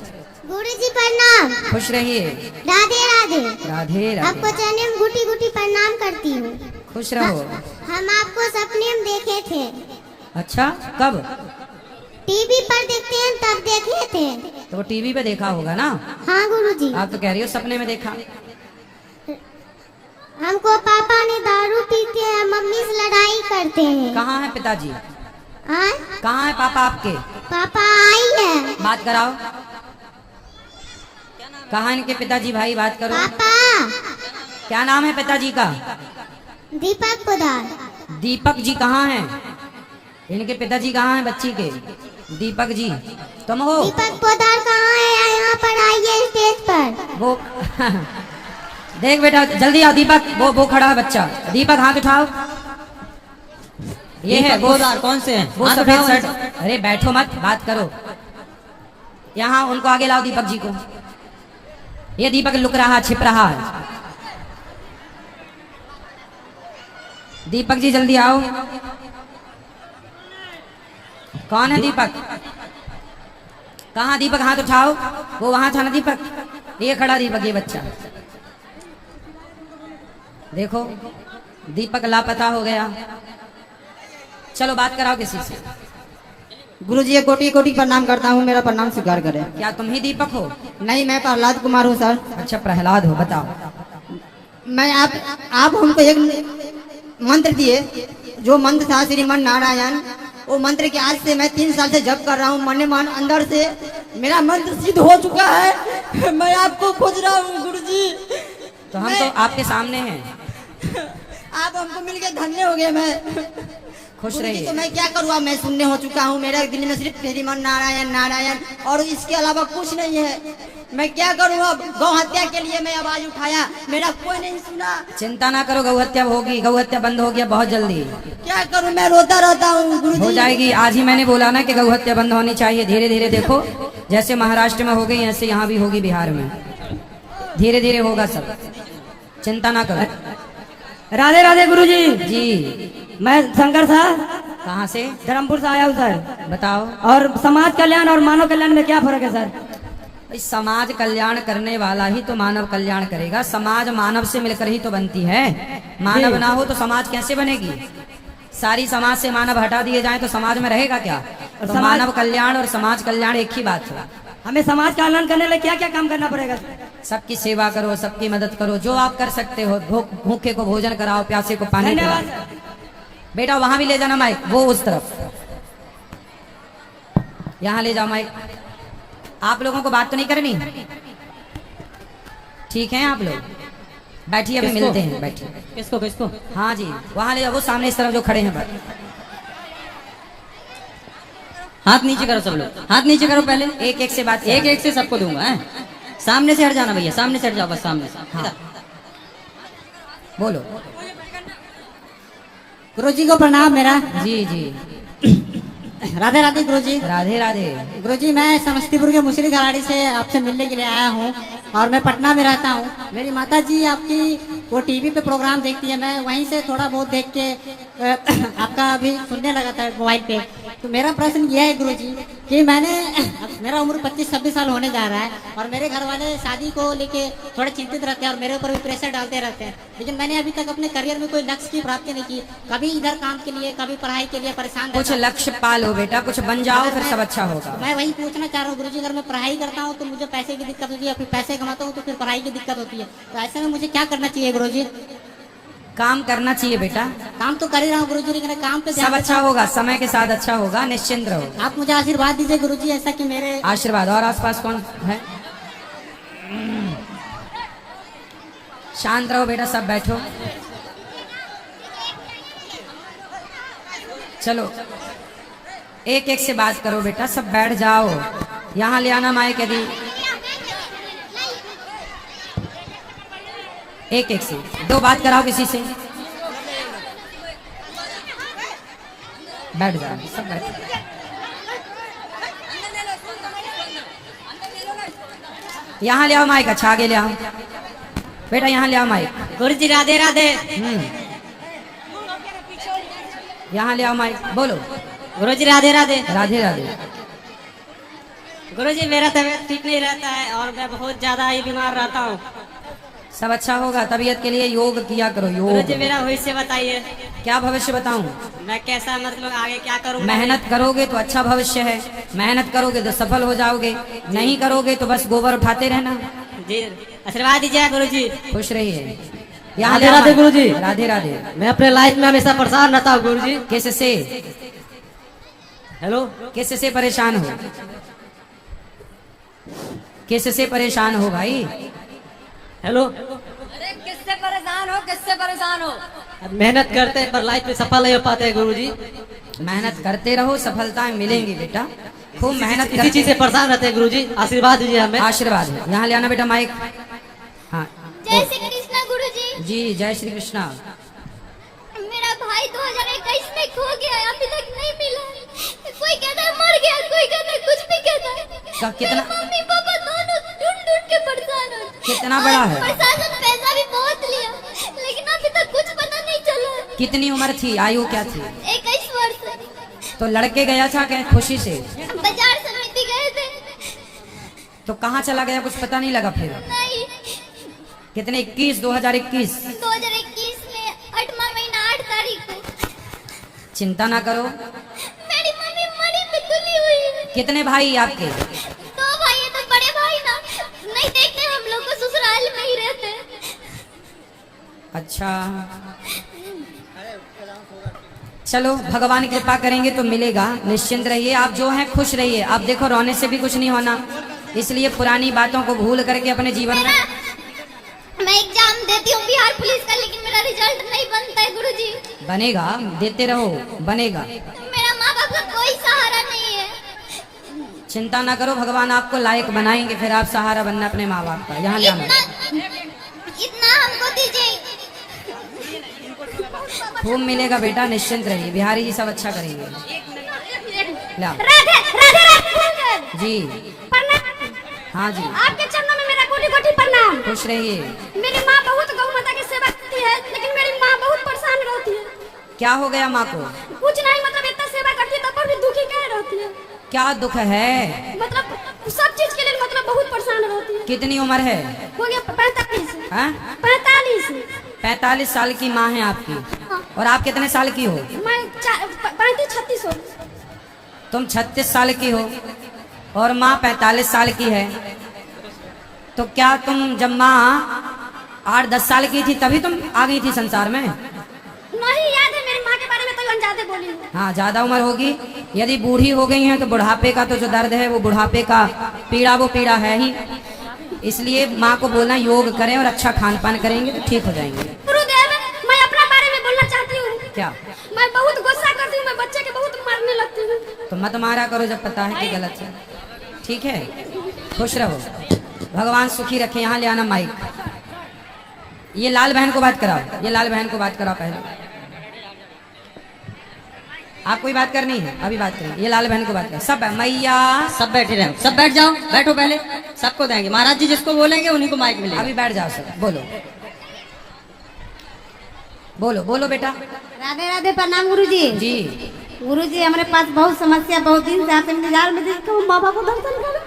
गुरुजी प्रणाम। खुश रहिए। राधे राधे। राधे आपको राधे। चरण में घुटी घुटी प्रणाम करती हूँ। खुश रहो। हम आपको सपने में देखे थे। अच्छा, कब? टीवी पर देखते हैं तब देखे थे। तो वो टीवी पे देखा होगा ना? हाँ गुरुजी। आप तो कह रही हो सपने में देखा। हमको पापा ने दारू पीते हैं, मम्मी से लड़ाई करते हैं। कहाँ है पिताजी? हाँ? कहाँ है पापा आपके? पापा आई है। बात कराओ। कहाँ इनके पिताजी? भाई बात करो। पापा। क्या नाम है पिताजी का? दीपक पोदार। दीपक जी कहाँ हैं? इनके पिताजी कहाँ हैं बच्ची के? दीपक जी तुम हो? दीपक पोदार कहाँ है? यहाँ पर आइए स्टेज पर। वो देख बेटा, जल्दी आओ दीपक, वो खड़ा है बच्चा। दीपक हाथ उठाओ। ये है वो। कौन से हैं? वो हाथ सफेद उठाओ। शर्ट। अरे बैठो मत, बात करो। यहाँ उनको आगे लाओ, दीपक जी को। ये दीपक लुक रहा, छिप रहा है। दीपक जी जल्दी आओ। कौन है दीपक? कहाँ दीपक? हाथ उठाओ। वो वहां था ना दीपक, ये खड़ा दीपक, ये बच्चा। देखो दीपक लापता हो गया। चलो बात कराओ किसी से। गुरुजी ये कोटि कोटि प्रणाम करता हूँ, मेरा प्रणाम स्वीकार करें। क्या तुम ही दीपक हो? नहीं, मैं प्रहलाद कुमार हूँ सर। अच्छा, प्रहलाद हो, बताओ। मैं आप हमको एक मंत्र दिए, जो मंत्र था श्रीमन नारायण। वो मंत्र के आज से मैं 3 साल से जप कर रहा हूँ, मन मन अंदर से मेरा मंत्र सिद्ध हो चुका है। मैं आपको खोज रहा हूँ गुरुजी। तो हम तो आपके सामने हैं। आप हमको मिलके धन्य हो गए। मैं खुश गुरुजी, रहिए। तो मैं क्या करूँ? अब मैं शून्य हो चुका हूँ, मेरे दिल में सिर्फ श्रीमन नारायण नारायण और इसके अलावा कुछ नहीं है। मैं क्या करूँ? अब गौ हत्या के लिए मैं आवाज उठाया, मेरा कोई नहीं सुना। चिंता ना करो, गौ हत्या होगी, गौ हत्या बंद हो गया बहुत जल्दी। क्या करूँ? मैं रोता रहता हूँ गुरुजी। हो जाएगी, आज ही मैंने बोला ना कि गौ हत्या बंद होनी चाहिए। धीरे धीरे देखो, जैसे महाराष्ट्र में हो गई ऐसे यहाँ भी होगी, बिहार में धीरे धीरे होगा सब। चिंता ना करो। राधे राधे गुरुजी। जी, मैं शंकर था, कहाँ से? धर्मपुर से आया हूँ सर। बताओ। और समाज कल्याण और मानव कल्याण में क्या फर्क है सर? भाई, समाज कल्याण करने वाला ही तो मानव कल्याण करेगा। समाज मानव से मिलकर ही तो बनती है। मानव ना हो तो समाज कैसे बनेगी? सारी समाज से मानव हटा दिए जाए तो समाज में रहेगा क्या? तो मानव कल्याण और समाज कल्याण एक ही बात है। हमें समाज कल्याण करने के लिए क्या क्या काम करना पड़ेगा? सबकी सेवा करो, सबकी मदद करो, जो आप कर सकते हो। भूखे को भोजन कराओ, प्यासे को पानी पिलाओ। बेटा वहां भी ले जाना माइक, वो उस तरफ। यहाँ ले जाओ माइक। आप लोगों को बात तो नहीं करनी? ठीक है आप लोग? बैठिए, अभी मिलते हैं, बैठिए। किसको किसको? हाँ जी, वहाँ ले जाओ, वो सामने इस तरफ जो खड़े हैं बस। हाथ नीचे करो सब लोग, हाथ नीचे करो पहले। एक एक से बात एक एक से सबको दूंगा है? सामने से हट जाना भैया, सामने से हट जाओ बस, सामने से। हाँ। बोलो। गुरुजी को प्रणाम मेरा। जी जी, राधे राधे गुरुजी। राधे राधे। गुरुजी मैं समस्तीपुर के मुसरी घराड़ी से आपसे मिलने के लिए आया हूँ और मैं पटना में रहता हूँ। मेरी माता जी आपकी वो टीवी पे प्रोग्राम देखती है, मैं वहीं से थोड़ा बहुत देख के आपका अभी सुनने लगा था मोबाइल पे। तो मेरा प्रश्न यह है गुरुजी कि मेरा उम्र 25-26 साल होने जा रहा है और मेरे घर वाले शादी को लेके थोड़े चिंतित रहते हैं और मेरे ऊपर भी प्रेशर डालते रहते हैं, लेकिन मैंने अभी तक अपने करियर में कोई लक्ष्य की प्राप्ति नहीं की। कभी इधर काम के लिए, कभी पढ़ाई के लिए परेशान कुछ लक्ष्य पालो बेटा, कुछ बन जाओ, फिर सब अच्छा होगा। मैं वही पूछना चाह रहा हूँ गुरुजी, अगर मैं पढ़ाई करता हूँ तो मुझे पैसे की दिक्कत होती है, फिर पैसे कमाता हूँ तो फिर पढ़ाई की दिक्कत होती है, तो ऐसे में मुझे क्या करना चाहिए गुरुजी? काम करना चाहिए बेटा। काम तो कर ही रहा हूँ गुरुजी, लेकिन काम पे सब अच्छा होगा, समय के साथ अच्छा होगा, निश्चिंत रहो। आप मुझे आशीर्वाद दीजिए गुरुजी, ऐसा कि मेरे आशीर्वाद। और आसपास कौन है? शांत रहो बेटा, सब बैठो। चलो एक एक से बात करो बेटा, सब बैठ जाओ। यहाँ ले आना माइक, यदि एक एक से दो बात कराओ किसी से। बैठ जाओ, सब बैठ। यहाँ ले आओ माइक, अच्छा आगे ले आओ बेटा, यहाँ ले आओ माइक। गुरुजी राधे राधे। यहाँ ले आओ माइक, बोलो। गुरुजी राधे राधे। राधे राधे। गुरुजी मेरा तबीयत ठीक नहीं रहता है और मैं बहुत ज्यादा ही बीमार रहता हूँ। सब अच्छा होगा, तबीयत के लिए योग किया करो, योग। गुरुजी मेरा भविष्य बताइए। क्या भविष्य बताऊं? मैं कैसा, मतलब आगे क्या करूँ? मेहनत करोगे तो अच्छा भविष्य है, मेहनत करोगे तो सफल हो जाओगे, नहीं करोगे तो बस गोबर उठाते रहना। जी आशीर्वाद दीजिए गुरुजी। खुश रहिए। राधे राधे गुरुजी। राधे राधे। मैं अपने लाइफ में हमेशा परेशान रहता हूँ गुरुजी। किससे? हेलो, किससे परेशान हो? किससे परेशान हो भाई? हेलो, अरे किससे परेशान हो, किससे परेशान हो? मेहनत करते हैं पर लाइफ में सफल नहीं हो पाते गुरुजी। मेहनत करते रहो, सफलताएं मिलेंगी बेटा, खूब मेहनत इसी चीज से परेशान रहते हैं गुरुजी, आशीर्वाद दीजिए हमें। आशीर्वाद है। यहाँ ले आना बेटा माइक। हाँ जय श्री कृष्णा गुरुजी। जी, जय श्री कृष्णा। मेरा भाई 2021 में खो गया, अभी तक नहीं मिला। कोई कहता है मर गया, कोई कहता है कुछ भी कहता है। कितना मम्मी पापा दोनों ढूंढ के परेशान हो। कितना बड़ा है? प्रशासन पैसा भी बहुत लिया, लेकिन अभी तक कुछ पता नहीं चला। कितनी उम्र थी, आयु क्या थी? 21 वर्ष। तो लड़के गया था क्या खुशी से? बाजार समिति गए थे। तो कहाँ चला गया, कुछ पता नहीं लगा फिर? नहीं। कितने? 2021 में 8वां महीना 8 तारीख को। चिंता ना करो। मेरी मम्मी मरी पे तुली हुई है। कितने भाई आपके? 2 भाई है, तो बड़े भाई ना नहीं देखते, हम लोग को ससुराल में ही रहते। अच्छा चलो, भगवान कृपा करेंगे तो मिलेगा, निश्चिंत रहिए। आप जो हैं खुश रहिए। आप देखो रोने से भी कुछ नहीं होना, इसलिए पुरानी बातों को भूल करके अपने जीवन में। मैं एग्जाम देती हूँ बिहार पुलिस का, लेकिन मेरा रिजल्ट नहीं बनता है गुरुजी। बनेगा, देते रहो, बनेगा। मेरा माँ बाप का कोई सहारा नहीं है। चिंता ना करो, भगवान आपको लायक बनाएंगे, फिर आप सहारा बनना अपने माँ बाप का। यहाँ जाना, इतना हमको दीजिए। खूब मिलेगा बेटा, निश्चिंत रहिए। बिहारी जी सब अच्छा करेंगे। ला। राधे राधे राधे जी। हाँ जी, आपके चरणों में मेरा कोटि कोटि प्रणाम। खुश रहिए। मेरी माँ बहुत गौ माता की सेवा करती है, लेकिन मेरी माँ बहुत परेशान रहती है। क्या हो गया माँ को? कुछ नहीं, मतलब इतना सेवा करती है तब पर भी दुखी कह रहती है। क्या दुख है? मतलब सब चीज के लिए मतलब बहुत परेशान रहती है। कितनी उम्र है? हो गया 45। हाँ? 45। 45 साल की माँ है आपकी। और आप कितने साल की हो? मैं 35-36 हो। तुम 36 साल की हो और माँ 45 साल की है। तो क्या तुम जब माँ 8-10 साल की थी तभी तुम आ गई थी संसार में? नहीं याद है मेरी माँ के बारे में, तो अनजाते बोली। हाँ, ज्यादा उम्र होगी। यदि बूढ़ी हो गई हैं तो बुढ़ापे का तो जो दर्द है वो बुढ़ापे का पीड़ा, वो पीड़ा है ही। इसलिए माँ को बोलना योग करें और अच्छा खान पान करेंगे तो ठीक हो जाएंगे। गुरुदेव, मैं अपना बारे में बोलना चाहती हूँ। क्या? मैं बहुत गुस्सा करती हूँ, मैं बच्चे के बहुत मारने लगती हूँ। तो मत मारा करो जब पता है कि गलत है। ठीक है, खुश रहो, भगवान सुखी रखे। यहाँ ले आना माइक। ये लाल बहन को बात कराओ, ये लाल बहन को बात कराओ पहले। आपको ही बात करनी है, अभी बात करें। ये लाल बहन को बात करें। सब मैया सब बैठे रहो, सब बैठ जाओ, बैठो पहले, सबको देंगे। महाराज जी जिसको बोलेंगे उन्हीं को माइक मिलेगा। अभी बैठ जाओ सब, बोलो बोलो बोलो बेटा। राधे राधे, प्रणाम गुरुजी। जी गुरुजी, हमारे पास बहुत समस्या, बहुत दिन से आपके इंतजार में थी। तो माँ बाप को दर्शन करो।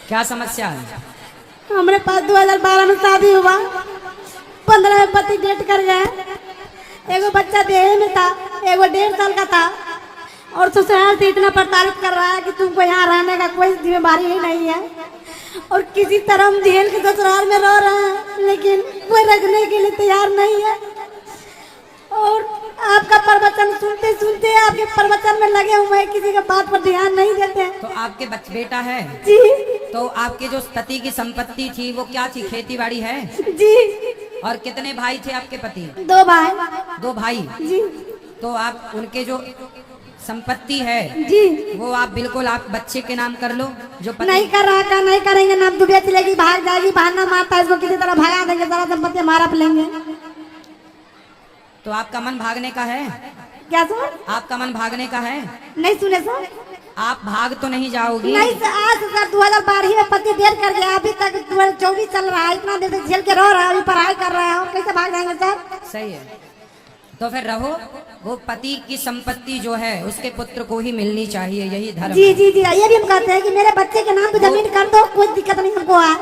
क्या समस्या है? हमारे पास 2012 में शादी हुआ, 15 में पति डेट कर गए। एगो बच्चा देह में था, एगो 1.5 साल का था, और ससुराल से इतना प्रताड़ित कर रहा है कि तुमको यहाँ रहने का कोई जिम्मेदारी ही नहीं है, और किसी तरह हम झेल के ससुराल में रह रहे हैं, लेकिन कोई रखने के लिए तैयार नहीं है। और आपका प्रवचन सुनते सुनते आपके प्रवचन में लगे हुए हैं, किसी का बात पर ध्यान नहीं देते हैं। तो आपके बेटा है जी। तो आपके जो पति की संपत्ति थी वो क्या थी? खेती बाड़ी है जी। और कितने भाई थे आपके पति? 2 भाई। 2 भाई जी। तो आप उनके जो संपत्ति है जी, वो आप बिल्कुल आप बच्चे के नाम कर लो। जो पति नहीं कर रहा का नहीं करेंगे ना, दुबे चलेगी, भाग जाएगी, बहाना मारता है, इसको किसी तरह भगा देंगे, सारा संपत्ति हमारा लेंगे। तो आपका मन भागने का है? क्या सर? आपका मन भागने का है? नहीं सुने सर? आप भाग तो नहीं जाओगी? नहीं सर, आज सर 2012 में पति देर कर गया, अभी तक 2024 चल रहा है, इतना देर तक झेल के रह रहा है, अभी पढ़ाई कर रहा है, और कैसे भाग जाएंगे सर? सही है, तो फिर रहो। वो पति की संपत्ति जो है उसके पुत्र को ही मिलनी चाहिए, यही धर्म। जी जी जी, ये भी हम कहते हैं कि मेरे बच्चे के नाम पे जमीन कर दो, कोई दिक्कत नहीं हमको है,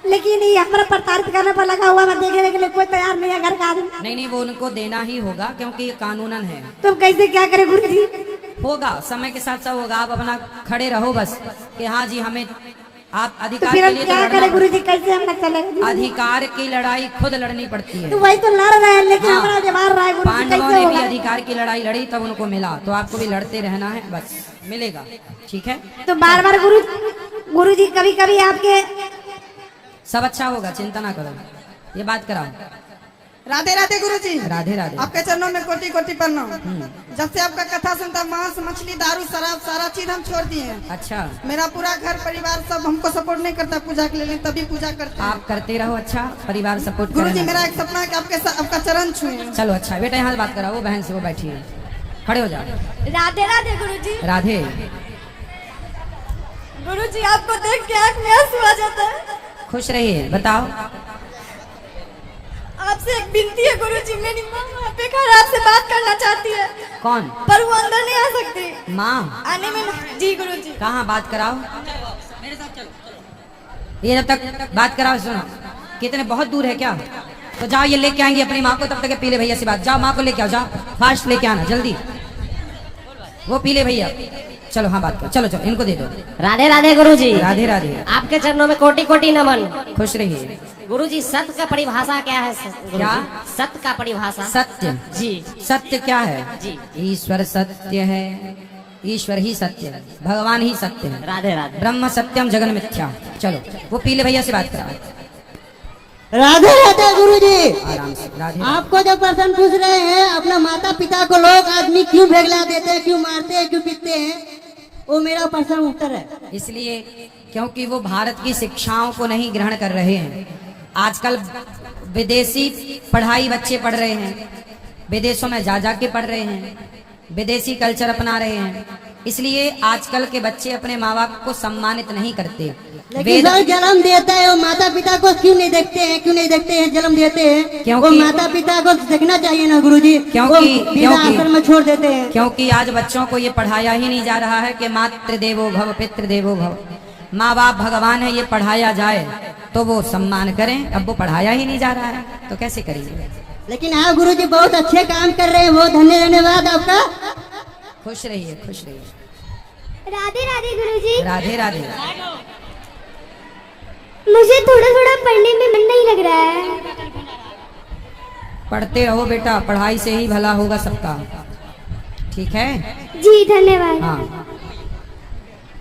लेकिन ये हमारा प्रताड़ित करने पर लगा हुआ, मैं देखने के लिए कोई तैयार नहीं है घर का आदमी। नहीं, वो उनको देना ही होगा क्योंकि ये कानूनन है। तो कैसे क्या करे गुरु जी? होगा, समय के साथ सब होगा। आप अपना खड़े रहो बस कि हाँ जी हमें आप तो अधिकार फिर के हम लिए क्या तो करे लड़ना गुरु जी? कैसे हम चलेगा? अधिकार की लड़ाई खुद लड़नी पड़ती है। तो वही तो लड़ रहे हैं, लेकिन हाँ। हमारा जो मार रहा है गुरु जी, पांडवों कैसे ने भी होगा? अधिकार की लड़ाई लड़ी तब उनको मिला, तो आपको भी लड़ते रहना है, बस मिलेगा। ठीक है, तो बार बार गुरु जी कभी कभी आपके सब अच्छा होगा, चिंता ना करो। ये बात कराओ। राधे राधे गुरुजी। राधे राधे। आपके चरणों में कोटि कोटि प्रणाम। जब से आपका कथा सुनता, मांस मछली दारू शराब सारा चीज हम छोड़ दिए हैं। अच्छा, मेरा पूरा घर परिवार सब हमको सपोर्ट नहीं करता पूजा के लिए, तभी पूजा करते हैं। आप करते रहो, अच्छा परिवार सपोर्ट गुरुजी, करें। मेरा एक सपना है कि आपका चरण छुए। चलो अच्छा बेटा, यहाँ बात कराओ। वो बहन से, वो बैठी है, खड़े हो जाओ। राधे राधे गुरु जी। राधे। गुरु जी, आपको देख के आँख में आंसू आ जाता है। खुश रहिए, बताओ। आपसे एक विनती है गुरु जी, मेरी माँ वहाँ पे खड़ा आपसे बात करना चाहती है। कौन? पर वो अंदर नहीं आ सकती। माँ आने में जी गुरु जी। कहाँ? बात कराओ, ये जब तक बात कराओ। सुनो, कितने बहुत दूर है क्या? तो जाओ, ये लेके आएंगे अपनी माँ को, तब तक पीले भैया से बात। जाओ माँ को लेके आओ, जाओ फास्ट लेके आना जल्दी। वो पीले भैया, चलो हाँ बात करो, चलो चलो इनको दे दो। राधे राधे गुरुजी। राधे राधे। आपके चरणों में कोटि कोटि नमन। खुश रहिए। गुरुजी, सत्य का परिभाषा क्या है? क्या? सत्य का परिभाषा। सत्य जी। सत्य क्या है? जी। ईश्वर सत्य है, ईश्वर ही सत्य है, भगवान ही सत्य है। राधे राधे। ब्रह्म सत्यम जगन मिथ्या। चलो वो पीले भैया से बात कराओ। राधे राधे गुरुजी। आराम से। राधे। आपको जो प्रश्न पूछ रहे हैं, अपना माता पिता को लोग आदमी क्यों भेगला देते हैं, क्यों मारते हैं, क्यों पीटते हैं, वो मेरा प्रश्न उत्तर है। इसलिए क्योंकि वो भारत की शिक्षाओं को नहीं ग्रहण कर रहे हैं। आजकल विदेशी पढ़ाई बच्चे पढ़ रहे हैं, विदेशों में जा जा के पढ़ रहे हैं, विदेशी कल्चर अपना रहे हैं, इसलिए आजकल के बच्चे अपने माँ बाप को सम्मानित नहीं करते। लेकिन जो जन्म देता है वो माता पिता को क्यों नहीं देखते हैं, क्यों नहीं देखते हैं? जन्म देते हैं वो माता पिता को देखना चाहिए ना गुरुजी, क्योंकि आश्रम में छोड़ देते हैं। क्योंकि आज बच्चों को ये पढ़ाया ही नहीं जा रहा है कि मातृ देवो भव पितृ देवो भव, माँ बाप भगवान है, ये पढ़ाया जाए तो वो सम्मान करें। अब वो पढ़ाया ही नहीं जा रहा है तो कैसे करेंगे? लेकिन हाँ गुरुजी, बहुत अच्छे काम कर रहे हैं, बहुत धन्यवाद आपका। खुश रहिए, खुश रहिए। राधे राधे गुरुजी। राधे राधे। मुझे थोड़ा थोड़ा पढ़ने में मन नहीं लग रहा है। पढ़ते रहो बेटा, पढ़ाई से ही भला होगा सबका। ठीक है जी, धन्यवाद। हाँ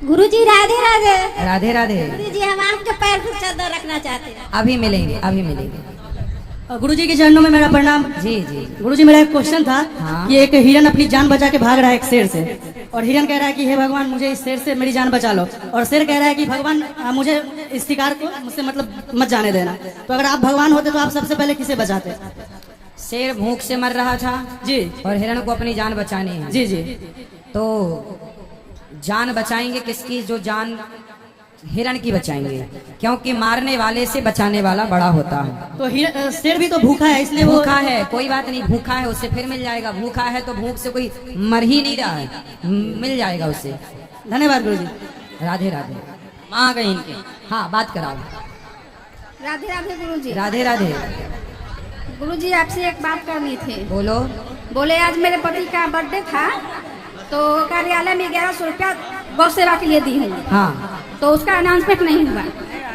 गुरुजी राधे राधे। राधे राधे। गुरुजी हम आपके पैर पर चादर रखना चाहते हैं। अभी मिलेंगे, अभी मिलेंगे। गुरुजी के चरणों में मेरा प्रणाम। जी जी। गुरुजी मेरा एक क्वेश्चन था हाँ। कि एक हिरन अपनी जान बचा के भाग रहा है एक शेर से, और हिरन कह रहा है कि हे भगवान मुझे इस शेर से मेरी जान बचा लो, और शेर कह रहा है कि भगवान मुझे इस शिकार को मुझसे मतलब मत जाने देना। तो अगर आप भगवान होते तो आप सबसे पहले किसे बचाते? शेर भूख से मर रहा था जी, और हिरण को अपनी जान बचानी है। जी जी। तो जान बचाएंगे किसकी? जो जान हिरण की बचाएंगे, क्योंकि मारने वाले से बचाने वाला बड़ा होता है। तो शेर भी तो भूखा है, इसलिए वो भूखा है, कोई बात नहीं, भूखा है उससे फिर मिल जाएगा। भूखा है तो भूख से कोई मर ही नहीं रहा है, मिल जाएगा उससे। धन्यवाद गुरुजी। राधे राधे। माँ कहीं इनके। हाँ बात कराओ। राधे राधे गुरुजी। राधे राधे। गुरुजी आपसे एक बात करनी थी। बोलो। बोले आज मेरे पति का बर्थडे था, तो कार्यालय में 1100 रुपया गौ सेवा के लिए दी हूँ। हाँ तो उसका अनाउंसमेंट नहीं हुआ।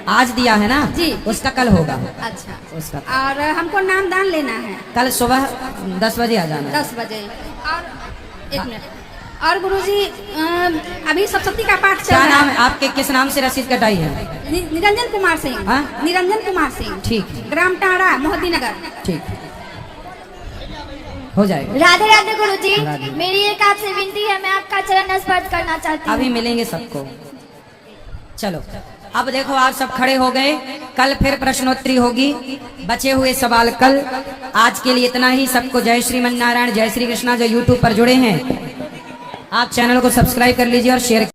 आज दिया है ना जी। उसका कल होगा। अच्छा। उसका और हमको नाम दान लेना है कल सुबह 10 बजे आ जाना। 10 बजे। और एक मिनट और गुरुजी अभी सप्तशती का पाठ चल क्या रहा नाम है। है आपके? किस नाम से रसीद कटाई है? निरंजन कुमार सिंह। हाँ? निरंजन कुमार सिंह। ठीक है, ग्राम टाड़ा मोहद्दीनगर। ठीक हो जाएगा। राधे राधे गुरुजी। राधे। मेरी एक आपसे विनती है, मैं आपका चरण स्पर्श करना चाहती हूँ। अभी मिलेंगे सबको। चलो अब देखो आप सब खड़े हो गए, कल फिर प्रश्नोत्तरी होगी, बचे हुए सवाल कल। आज के लिए इतना ही। सबको जय श्रीमन नारायण, जय श्री कृष्णा। जो यूट्यूब पर जुड़े हैं आप चैनल को सब्सक्राइब कर लीजिए और शेयर